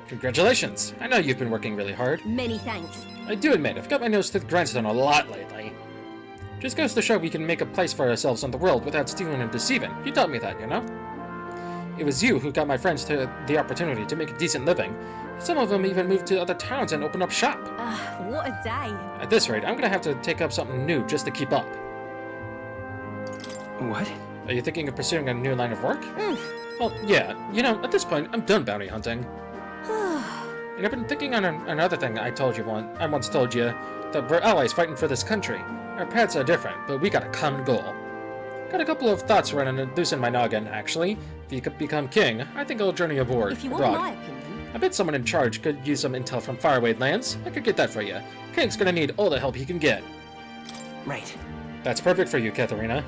Speaker 1: Congratulations. I know you've been working really hard.
Speaker 4: many thanks.
Speaker 1: I do admit, I've got my nose to the grindstone a lot lately. Just goes to show we can make a place for ourselves on the world without stealing and deceiving. You taught me that, you know? It was you who got my friends to the opportunity to make a decent living. Some of them even moved to other towns and opened up shop.
Speaker 4: What a day.
Speaker 1: At this rate, I'm gonna have to take up something new just to keep up.
Speaker 2: What?
Speaker 1: Are you thinking of pursuing a new line of work? Well, yeah. You know, at this point, I'm done bounty hunting. And I've been thinking on another thing I once told you, that we're allies fighting for this country. Our paths are different, but we got a common goal. Got a couple of thoughts running loose in my noggin, actually. If you could become king, I think I'll journey abroad.
Speaker 4: If you want my opinion.
Speaker 1: I bet someone in charge could use some intel from faraway lands. I could get that for you. King's gonna need all the help he can get.
Speaker 2: Right.
Speaker 1: That's perfect for you, Katharina.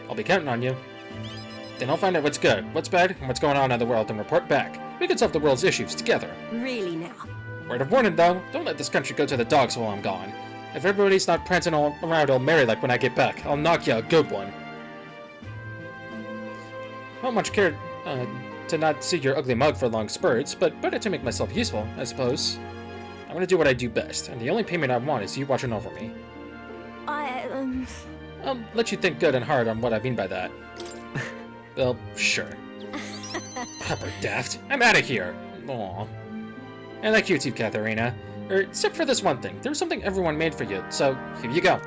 Speaker 1: I'll be counting on you. Then I'll find out what's good, what's bad, and what's going on in the world and report back. We can solve the world's issues together.
Speaker 4: Really now.
Speaker 1: Word of warning, though, don't let this country go to the dogs while I'm gone. If everybody's not prancing all around all merry like when I get back, I'll knock you a good one. Not much care to not see your ugly mug for long spurts, but better to make myself useful, I suppose. I'm gonna do what I do best, and the only payment I want is you watching over me. I'll let you think good and hard on what I mean by that. Well, sure. Proper daft. I'm out of here. Aw. I like you too, Katharina. Except for this one thing. There was something everyone made for you, so here you go.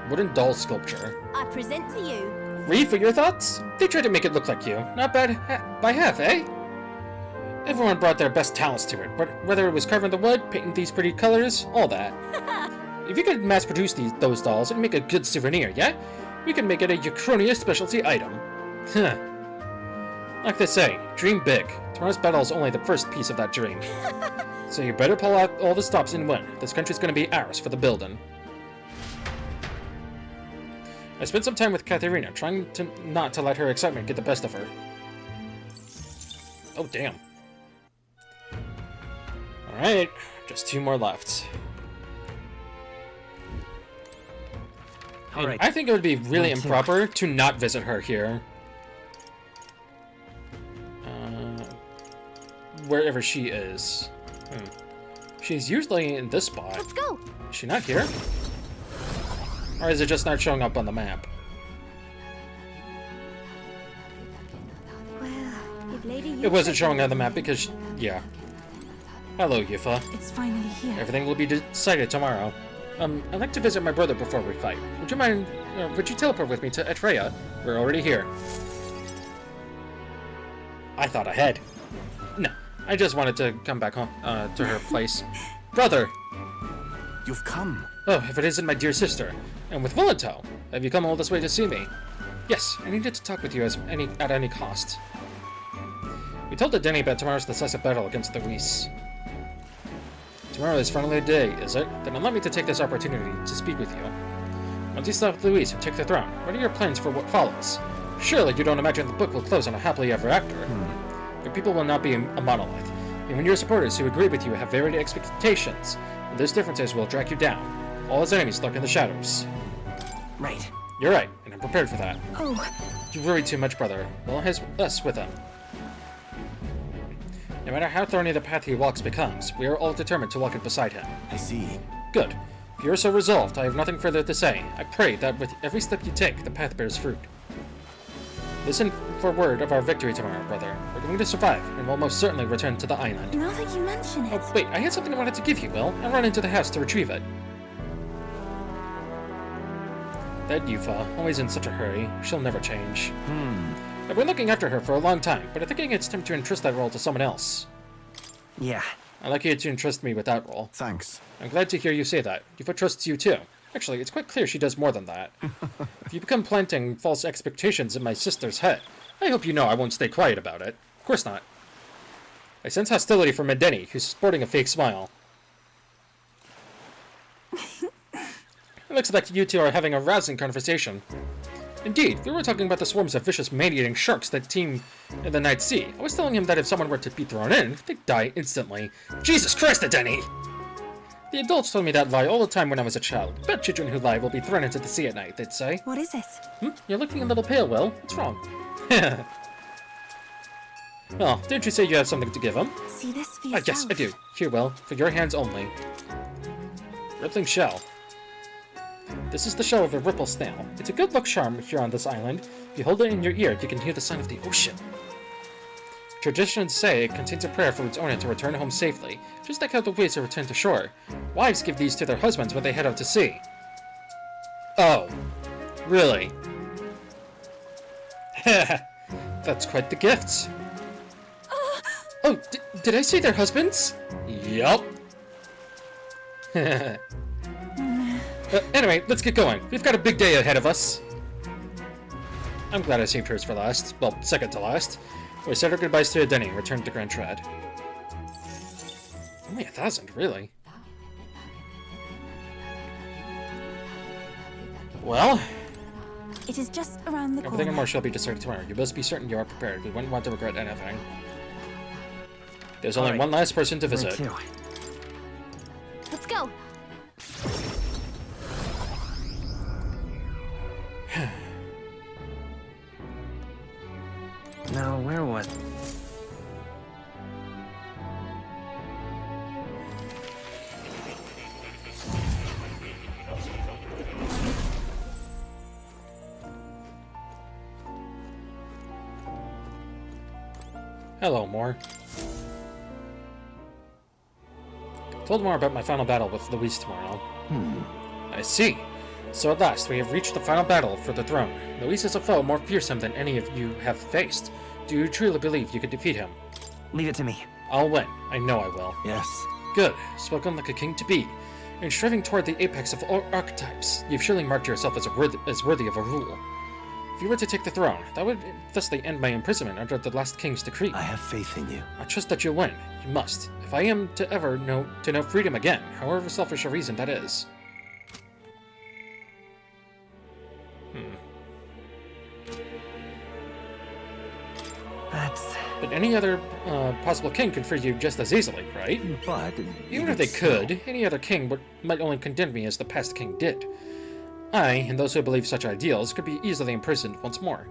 Speaker 1: Wooden doll sculpture.
Speaker 4: I present to you.
Speaker 1: Read for your thoughts? They tried to make it look like you. Not bad by half, eh? Everyone brought their best talents to it, whether it was carving the wood, painting these pretty colors, all that. If you could mass-produce those dolls and make a good souvenir, yeah? We can make it a Uchronia specialty item. Huh. Like they say, dream big. Tomorrow's battle is only the first piece of that dream. So you better pull out all the stops and win. This country's gonna be ours for the building. I spent some time with Katharina, trying not to let her excitement get the best of her. Oh, damn. Alright, just 2 more left.
Speaker 2: Alright.
Speaker 1: I think it would be really
Speaker 2: Me too.
Speaker 1: improper to not visit her here. Wherever she is. She's usually in this spot.
Speaker 4: Let's go.
Speaker 1: Is she not here? Or is it just not showing up on the map?
Speaker 4: Well, if Lady
Speaker 1: It wasn't showing on the map because, yeah. Hello, Yufa.
Speaker 5: It's finally here.
Speaker 1: Everything will be decided tomorrow. I'd like to visit my brother before we fight. Would you mind, would you teleport with me to Etreya? We're already here. I thought ahead. No, I just wanted to come back home, to her place. Brother!
Speaker 3: You've come.
Speaker 1: Oh, if it isn't my dear sister. And with Volento, have you come all this way to see me? Yes, I needed to talk with you at any cost. We told the Denny about tomorrow's decisive battle against the Whis. Tomorrow is finally a day, is it? Then allow me to take this opportunity to speak with you. Once you stop Louise and take the throne, what are your plans for what follows? Surely you don't imagine the book will close on a happily ever after. Your people will not be a monolith. Even your supporters who agree with you have varied expectations, and those differences will drag you down. All his enemies lurk in the shadows.
Speaker 2: Right.
Speaker 1: You're right, and I'm prepared for that.
Speaker 5: Oh,
Speaker 1: You worry too much, brother. Well, has us with him. No matter how thorny the path he walks becomes, we are all determined to walk it beside him.
Speaker 3: I see.
Speaker 1: Good. If you are so resolved, I have nothing further to say. I pray that with every step you take, the path bears fruit. Listen for word of our victory tomorrow, brother. We're going to survive, and we'll most certainly return to the island.
Speaker 4: Now that you mention it.
Speaker 1: Oh, wait, I had something I wanted to give you, Will. I ran into the house to retrieve it. That Yufa, always in such a hurry. She'll never change. I've been looking after her for a long time, but I think it's time to entrust that role to someone else.
Speaker 2: Yeah.
Speaker 1: I'd like you to entrust me with that role.
Speaker 3: Thanks.
Speaker 1: I'm glad to hear you say that. Yufa trusts you too. Actually, it's quite clear she does more than that. If you become planting false expectations in my sister's head, I hope you know I won't stay quiet about it. Of course not. I sense hostility from Medeni, who's sporting a fake smile. It looks like you two are having a rousing conversation. Indeed, we were talking about the swarms of vicious man-eating sharks that teem in the night sea. I was telling him that if someone were to be thrown in, they'd die instantly. Jesus Christ, Medeni! The adults told me that lie all the time when I was a child. Bet children who lie will be thrown into the sea at night, they'd say.
Speaker 4: What is it?
Speaker 1: You're looking a little pale, Will. What's wrong? Well, didn't you say you have something to give him?
Speaker 4: See this for
Speaker 1: Ah,
Speaker 4: yourself.
Speaker 1: yes, I do. Here, Will. For your hands only. Rippling shell. This is the shell of a ripple snail. It's a good luck charm here on this island. If you hold it in your ear, you can hear the sound of the ocean. Traditions say it contains a prayer for its owner to return home safely, just like how the waves return to shore. Wives give these to their husbands when they head out to sea. Oh. Really? That's quite the gift. Oh, did I say their husbands? Yup. Anyway, let's get going. We've got a big day ahead of us. I'm glad I saved hers for last. Well, second to last. We said our goodbyes to Edeni and returned to Grand Trad. Only 1,000, really? Well,
Speaker 4: It is just around the
Speaker 1: everything
Speaker 4: corner.
Speaker 1: and more shall be decided tomorrow. You must be certain you are prepared. We wouldn't want to regret anything. There's only
Speaker 2: Alright.
Speaker 1: one last person to
Speaker 2: Where
Speaker 1: visit.
Speaker 2: to?
Speaker 4: Let's go.
Speaker 2: Now, where was...
Speaker 1: Hello, Moore. Told Moore about my final battle with Luis tomorrow. I see. So at last, we have reached the final battle for the throne. Luis is a foe more fearsome than any of you have faced. Do you truly believe you could defeat him?
Speaker 2: Leave it to me.
Speaker 1: I'll win. I know I will.
Speaker 3: Yes.
Speaker 1: Good. Spoken like a king to be. In striving toward the apex of all archetypes, you've surely marked yourself as worthy of a rule. If you were to take the throne, that would thusly end my imprisonment under the last king's decree.
Speaker 3: I have faith in you.
Speaker 1: I trust that you'll win. You must. If I am to ever know freedom again, however selfish a reason that is.
Speaker 2: That's...
Speaker 1: But any other possible king could free you just as easily, right?
Speaker 3: But
Speaker 1: Even if they could, any other king might only condemn me as the past king did. I, and those who believe such ideals, could be easily imprisoned once more.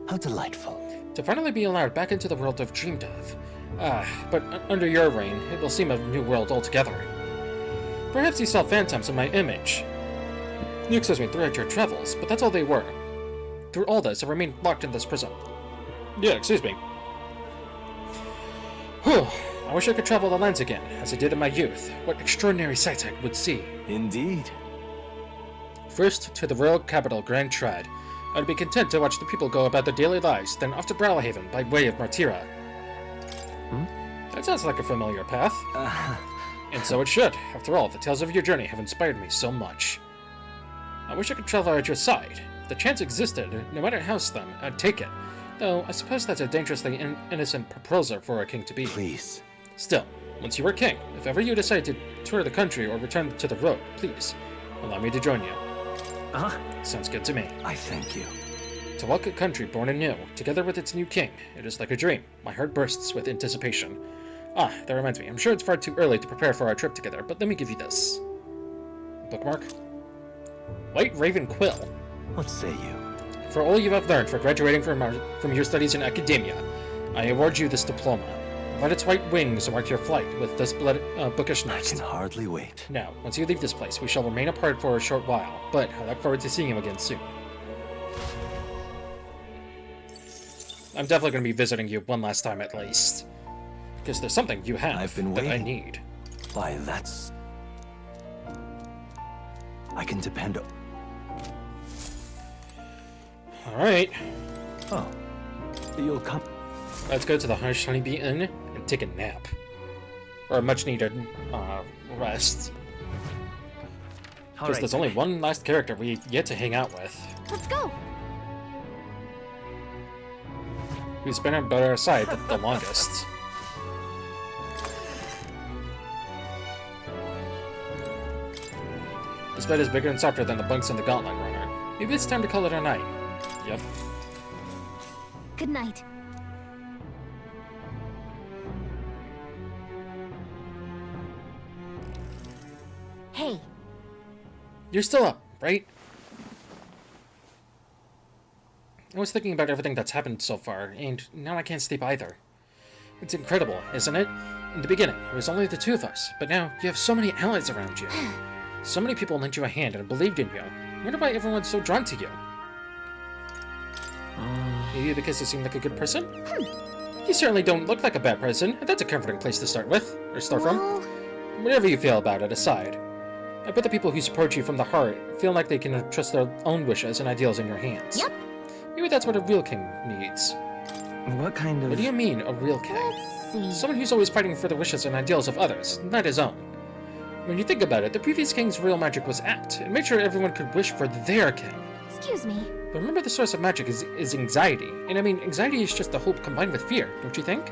Speaker 3: How delightful.
Speaker 1: To finally be allowed back into the world I've dreamed of. But under your reign, it will seem a new world altogether. Perhaps you saw phantoms in my image. You excuse me throughout your travels, but that's all they were. Through all this, I remained locked in this prison. Yeah, excuse me. Whew. I wish I could travel the lands again, as I did in my youth. What extraordinary sights I would see.
Speaker 3: Indeed.
Speaker 1: First, to the royal capital, Grand Trad. I'd be content to watch the people go about their daily lives, then off to Brawlhaven by way of Martira. That sounds like a familiar path. And so it should. After all, the tales of your journey have inspired me so much. I wish I could travel at your side. If the chance existed, no matter how slim, I'd take it. Though, I suppose that's a dangerously innocent proposal for a king to be.
Speaker 3: Please.
Speaker 1: Still, once you are king, if ever you decide to tour the country or return to the road, please, allow me to join you. Sounds good to me.
Speaker 3: I thank you.
Speaker 1: To walk a country born anew, together with its new king, it is like a dream. My heart bursts with anticipation. Ah, that reminds me. I'm sure it's far too early to prepare for our trip together, but let me give you this. Bookmark. White Raven Quill.
Speaker 3: What say you?
Speaker 1: For all you have learned for graduating from your studies in academia, I award you this diploma. Let its white wings mark your flight with this bookish
Speaker 3: I
Speaker 1: nest.
Speaker 3: can hardly wait.
Speaker 1: Now, once you leave this place, we shall remain apart for a short while, but I look forward to seeing you again soon. I'm definitely going to be visiting you one last time at least. Because there's something you have
Speaker 3: I've been
Speaker 1: that I
Speaker 3: waiting.
Speaker 1: need.
Speaker 3: Why, that's... I can depend on...
Speaker 1: Alright,
Speaker 3: Oh. You'll come...
Speaker 1: let's go to the Honeybee Inn and take a nap. Or a much needed rest. Because there's only one last character we yet to hang out with.
Speaker 4: Let's go.
Speaker 1: Who's been by our side the longest. This bed is bigger and softer than the bunks in the Gauntlet Runner. Maybe it's time to call it a night. Yep.
Speaker 4: Good night. Hey,
Speaker 1: You're still up, right? I was thinking about everything that's happened so far, and now I can't sleep either. It's incredible, isn't it? In the beginning, it was only the two of us, but now you have so many allies around you. So many people lent you a hand and believed in you. I wonder why everyone's so drawn to you. Maybe because you seem like a good person? You certainly don't look like a bad person, and that's a comforting place to start with, or start from.
Speaker 4: well,
Speaker 1: Whatever you feel about it aside, I bet the people who support you from the heart feel like they can trust their own wishes and ideals in your hands.
Speaker 4: Yep.
Speaker 1: Maybe that's what a real king needs.
Speaker 2: What kind of...
Speaker 1: What do you mean, a real king?
Speaker 4: let's see.
Speaker 1: Someone who's always fighting for the wishes and ideals of others, not his own. When you think about it, the previous king's real magic was apt. It made sure everyone could wish for their king.
Speaker 4: Excuse me.
Speaker 1: But remember, the source of magic is anxiety. And I mean, anxiety is just the hope combined with fear, don't you think?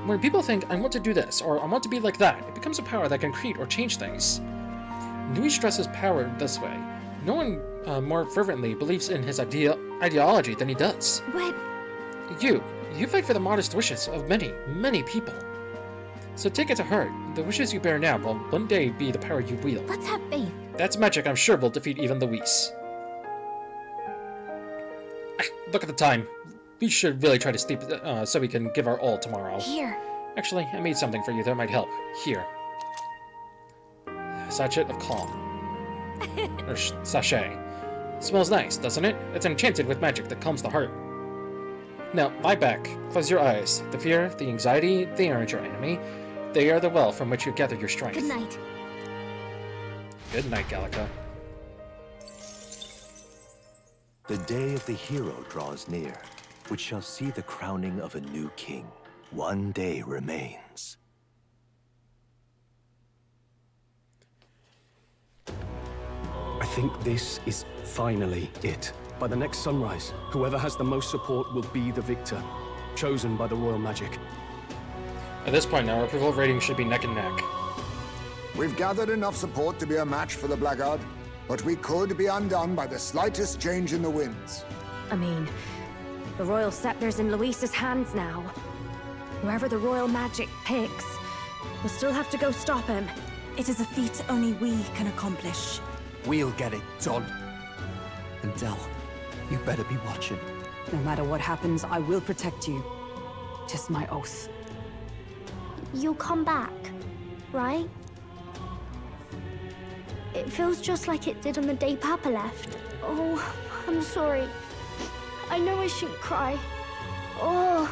Speaker 1: When people think, I want to do this, or I want to be like that, it becomes a power that can create or change things. Louis stresses power this way. No one more fervently believes in his ideology than he does.
Speaker 4: What?
Speaker 1: You fight for the modest wishes of many, many people. So take it to heart. The wishes you bear now will one day be the power you wield.
Speaker 4: Let's have faith.
Speaker 1: That's magic I'm sure will defeat even Luis. Look at the time. We should really try to sleep so we can give our all tomorrow.
Speaker 4: Here.
Speaker 1: Actually, I made something for you that might help. Here. Sachet of calm. Or sachet. Smells nice, doesn't it? It's enchanted with magic that calms the heart. Now, lie back. Close your eyes. The fear, the anxiety, they aren't your enemy. They are the well from which you gather your strength.
Speaker 4: Good night.
Speaker 1: Good night, Gallica.
Speaker 3: The day of the hero draws near, which shall see the crowning of a new king. One day remains.
Speaker 8: I think this is finally it. By the next sunrise, whoever has the most support will be the victor, chosen by the royal magic.
Speaker 1: At this point now, our approval rating should be neck and neck.
Speaker 7: We've gathered enough support to be a match for the Blackguard, but we could be undone by the slightest change in the winds.
Speaker 9: I mean, the royal scepter's in Luis's hands now. Whoever the royal magic picks, we'll still have to go stop him.
Speaker 5: It is a feat only we can accomplish.
Speaker 6: We'll get it done. And Del, you better be watching.
Speaker 9: No matter what happens, I will protect you. 'Tis my oath.
Speaker 4: You'll come back, right? It feels just like it did on the day Papa left. Oh, I'm sorry. I know I shouldn't cry. Oh.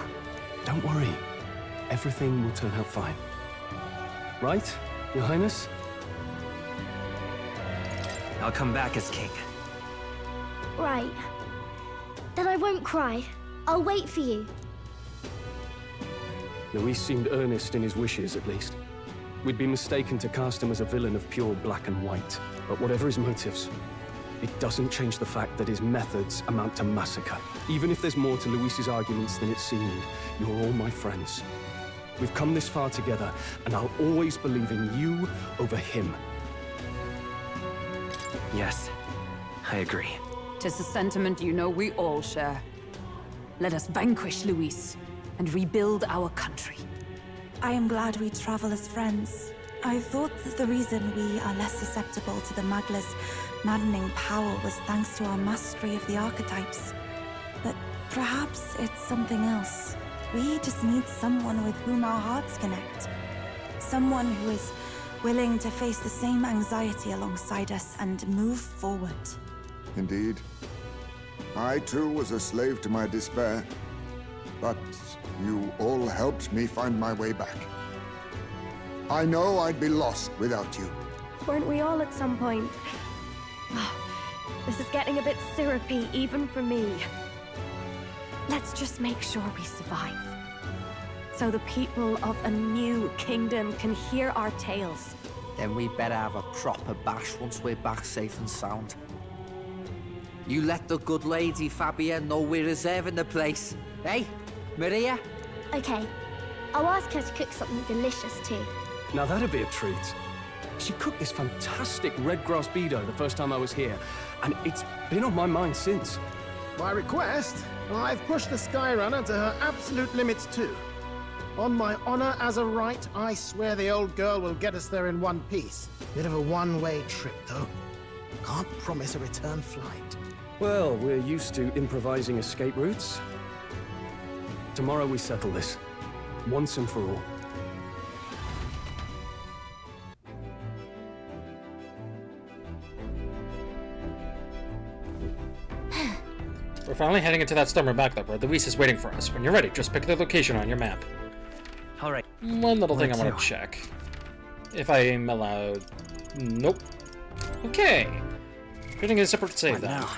Speaker 8: Don't worry. Everything will turn out fine. Right, Your Highness?
Speaker 2: I'll come back as king.
Speaker 4: Right. Then I won't cry. I'll wait for you.
Speaker 8: Luis seemed earnest in his wishes, at least. We'd be mistaken to cast him as a villain of pure black and white. But whatever his motives, it doesn't change the fact that his methods amount to massacre. Even if there's more to Luis's arguments than it seemed, you're all my friends. We've come this far together, and I'll always believe in you over him.
Speaker 2: Yes, I agree.
Speaker 9: 'Tis a sentiment you know we all share. Let us vanquish Luis and rebuild our country.
Speaker 5: I am glad we travel as friends. I thought that the reason we are less susceptible to the Magla's maddening power was thanks to our mastery of the archetypes. But perhaps it's something else. We just need someone with whom our hearts connect. Someone who is willing to face the same anxiety alongside us and move forward.
Speaker 7: Indeed. I too was a slave to my despair, but you all helped me find my way back. I know I'd be lost without you.
Speaker 9: Weren't we all at some point? This is getting a bit syrupy, even for me. Let's just make sure we survive. So the people of a new kingdom can hear our tales.
Speaker 10: Then we better have a proper bash once we're back safe and sound. You let the good lady Fabia know we're reserving the place. Hey, Maria?
Speaker 4: Okay. I'll ask her to cook something delicious too.
Speaker 8: Now that'd be a treat. She cooked this fantastic red grass bedo the first time I was here, and it's been on my mind since.
Speaker 11: By request, I've pushed the Skyrunner to her absolute limits too. On my honor as a right, I swear the old girl will get us there in one piece. Bit of a one-way trip, though. Can't promise a return flight.
Speaker 8: Well, we're used to improvising escape routes. Tomorrow we settle this, once and for all.
Speaker 1: We're finally heading into that storm backlog where Luis is waiting for us. When you're ready, just pick the location on your map.
Speaker 2: Alright.
Speaker 1: One little thing I
Speaker 2: Where
Speaker 1: want
Speaker 2: to?
Speaker 1: to check. If I am allowed... Nope. Okay. Creating a separate save then.
Speaker 2: Now.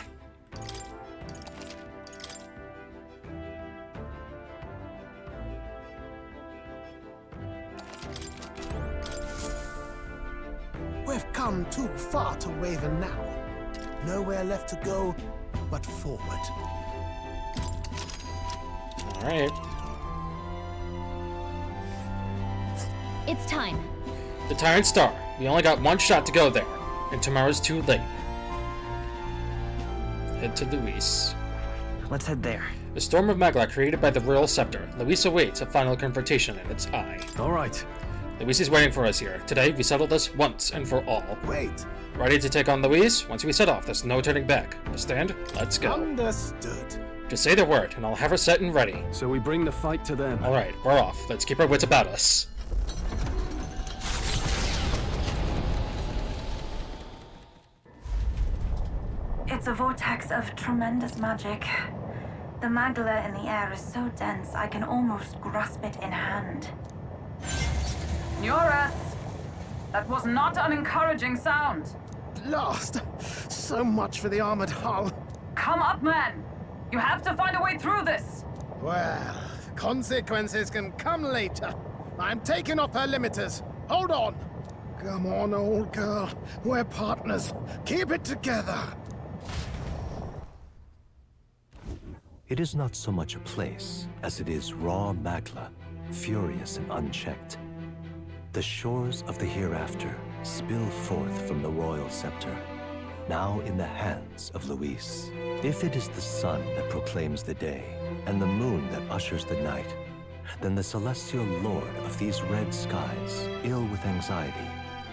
Speaker 11: We've come too far to waver now. Nowhere left to go but forward.
Speaker 1: Alright.
Speaker 4: It's time.
Speaker 1: The Tyrant Star. We only got one shot to go there, and tomorrow's too late. Head to Luis.
Speaker 2: Let's head there.
Speaker 1: The storm of Magla created by the Royal Scepter. Luis awaits a final confrontation in its eye.
Speaker 8: Alright.
Speaker 1: Luis is waiting for us here. Today, we settle this once and for all.
Speaker 11: Wait.
Speaker 1: Ready to take on Luis? Once we set off, there's no turning back. Understand? Let's go.
Speaker 11: Understood.
Speaker 1: Just say the word, and I'll have her set and ready.
Speaker 8: So we bring the fight to them.
Speaker 1: Alright, we're off. Let's keep our wits about us.
Speaker 5: It's a vortex of tremendous magic. The Magla in the air is so dense I can almost grasp it in hand.
Speaker 12: Eurus! That was not an encouraging sound.
Speaker 11: Lost. So much for the armored hull.
Speaker 12: Come up, man! You have to find a way through this!
Speaker 11: Well, consequences can come later. I'm taking off her limiters. Hold on. Come on, old girl. We're partners. Keep it together.
Speaker 3: It is not so much a place as it is raw Magla, furious and unchecked. The shores of the hereafter spill forth from the royal scepter, now in the hands of Luis. If it is the sun that proclaims the day, and the moon that ushers the night, then the celestial lord of these red skies, ill with anxiety,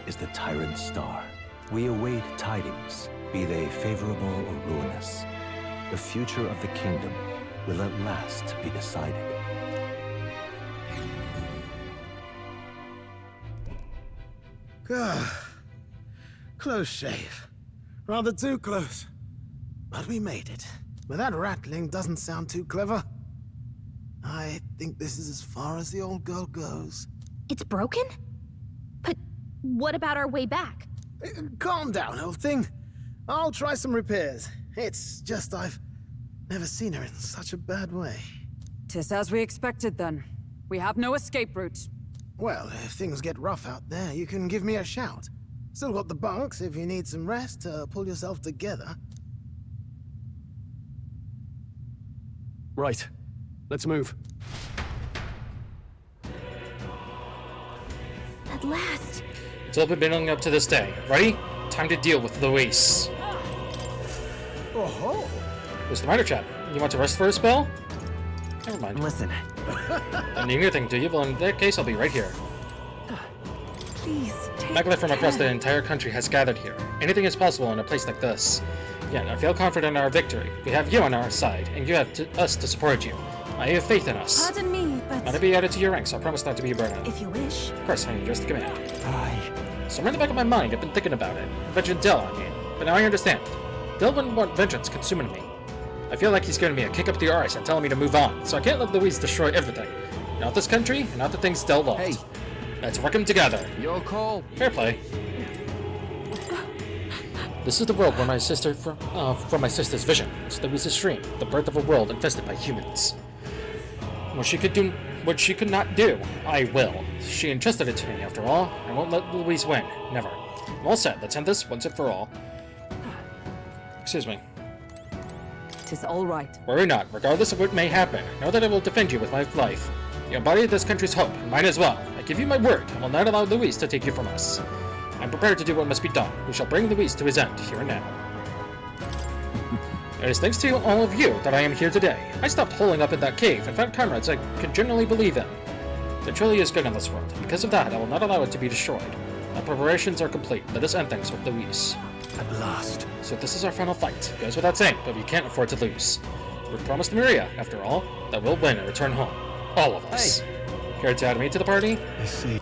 Speaker 3: is the Tyrant Star. We await tidings, be they favorable or ruinous. The future of the kingdom will at last be decided.
Speaker 11: Close shave. Rather too close. But we made it. But that rattling doesn't sound too clever. I think this is as far as the old girl goes.
Speaker 4: It's broken? But what about our way back?
Speaker 11: Calm down, old thing. I'll try some repairs. It's just I've never seen her in such a bad way.
Speaker 12: 'Tis as we expected then. We have no escape route.
Speaker 11: Well, if things get rough out there, you can give me a shout. Still got the bunks if you need some rest to pull yourself together.
Speaker 8: Right. Let's move.
Speaker 4: At last.
Speaker 1: It's all been building up to this day. Ready? Time to deal with Luis.
Speaker 11: Oh-ho!
Speaker 1: What's the matter, chap? You want to rest for a spell? Never mind.
Speaker 2: Listen,
Speaker 1: Don't need anything, do you? Well, in that case, I'll be right here.
Speaker 5: Please, take
Speaker 1: Magla from across the
Speaker 5: care.
Speaker 1: entire country has gathered here. Anything is possible in a place like this. Yet, I feel confident in our victory. We have you on our side, and you have us to support you. I have faith in us.
Speaker 5: Pardon me, but
Speaker 1: Not to be added to your ranks, I promise not to be a burden.
Speaker 5: if you wish.
Speaker 1: Of course, I am just a command.
Speaker 6: Aye.
Speaker 1: Somewhere in the back of my mind, I've been thinking about it. Vengeance Dell, I mean. But now I understand. Dell wouldn't want vengeance consuming me. I feel like he's giving me a kick up the arse and telling me to move on, so I can't let Louise destroy everything. Not this country, and not the things Dell loved.
Speaker 10: Hey.
Speaker 1: Let's work them together.
Speaker 10: Your call.
Speaker 1: Fair play. This is the world where my sister, from my sister's vision. It's Louise's dream, the birth of a world infested by humans. What she could not do, I will. She entrusted it to me, after all. I won't let Louise win. Never. I'm all set. Let's end this once and for all. Excuse me.
Speaker 12: 'Tis all right.
Speaker 1: Worry not. Regardless of what may happen, know that I will defend you with my life. You embody this country's hope, and mine as well. I give you my word. I will not allow Louise to take you from us. I'm prepared to do what must be done. We shall bring Louise to his end, here and now. It is thanks to all of you that I am here today. I stopped holing up in that cave and found comrades I could genuinely believe in. There truly is good in this world. Because of that, I will not allow it to be destroyed. My preparations are complete. Let us end things with Louise.
Speaker 3: At last.
Speaker 1: So this is our final fight. Goes without saying, but we can't afford to lose. We've promised Maria, after all, that we'll win and return home. All of us. Care to add me to the party?
Speaker 3: I see.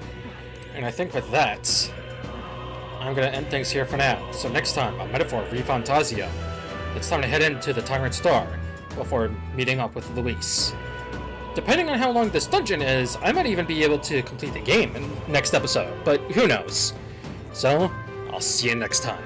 Speaker 1: And I think with that, I'm gonna end things here for now. So next time on Metaphor Refantazio, it's time to head into the Tyrant Star before meeting up with Luis. Depending on how long this dungeon is, I might even be able to complete the game in next episode, but who knows. So, I'll see you next time.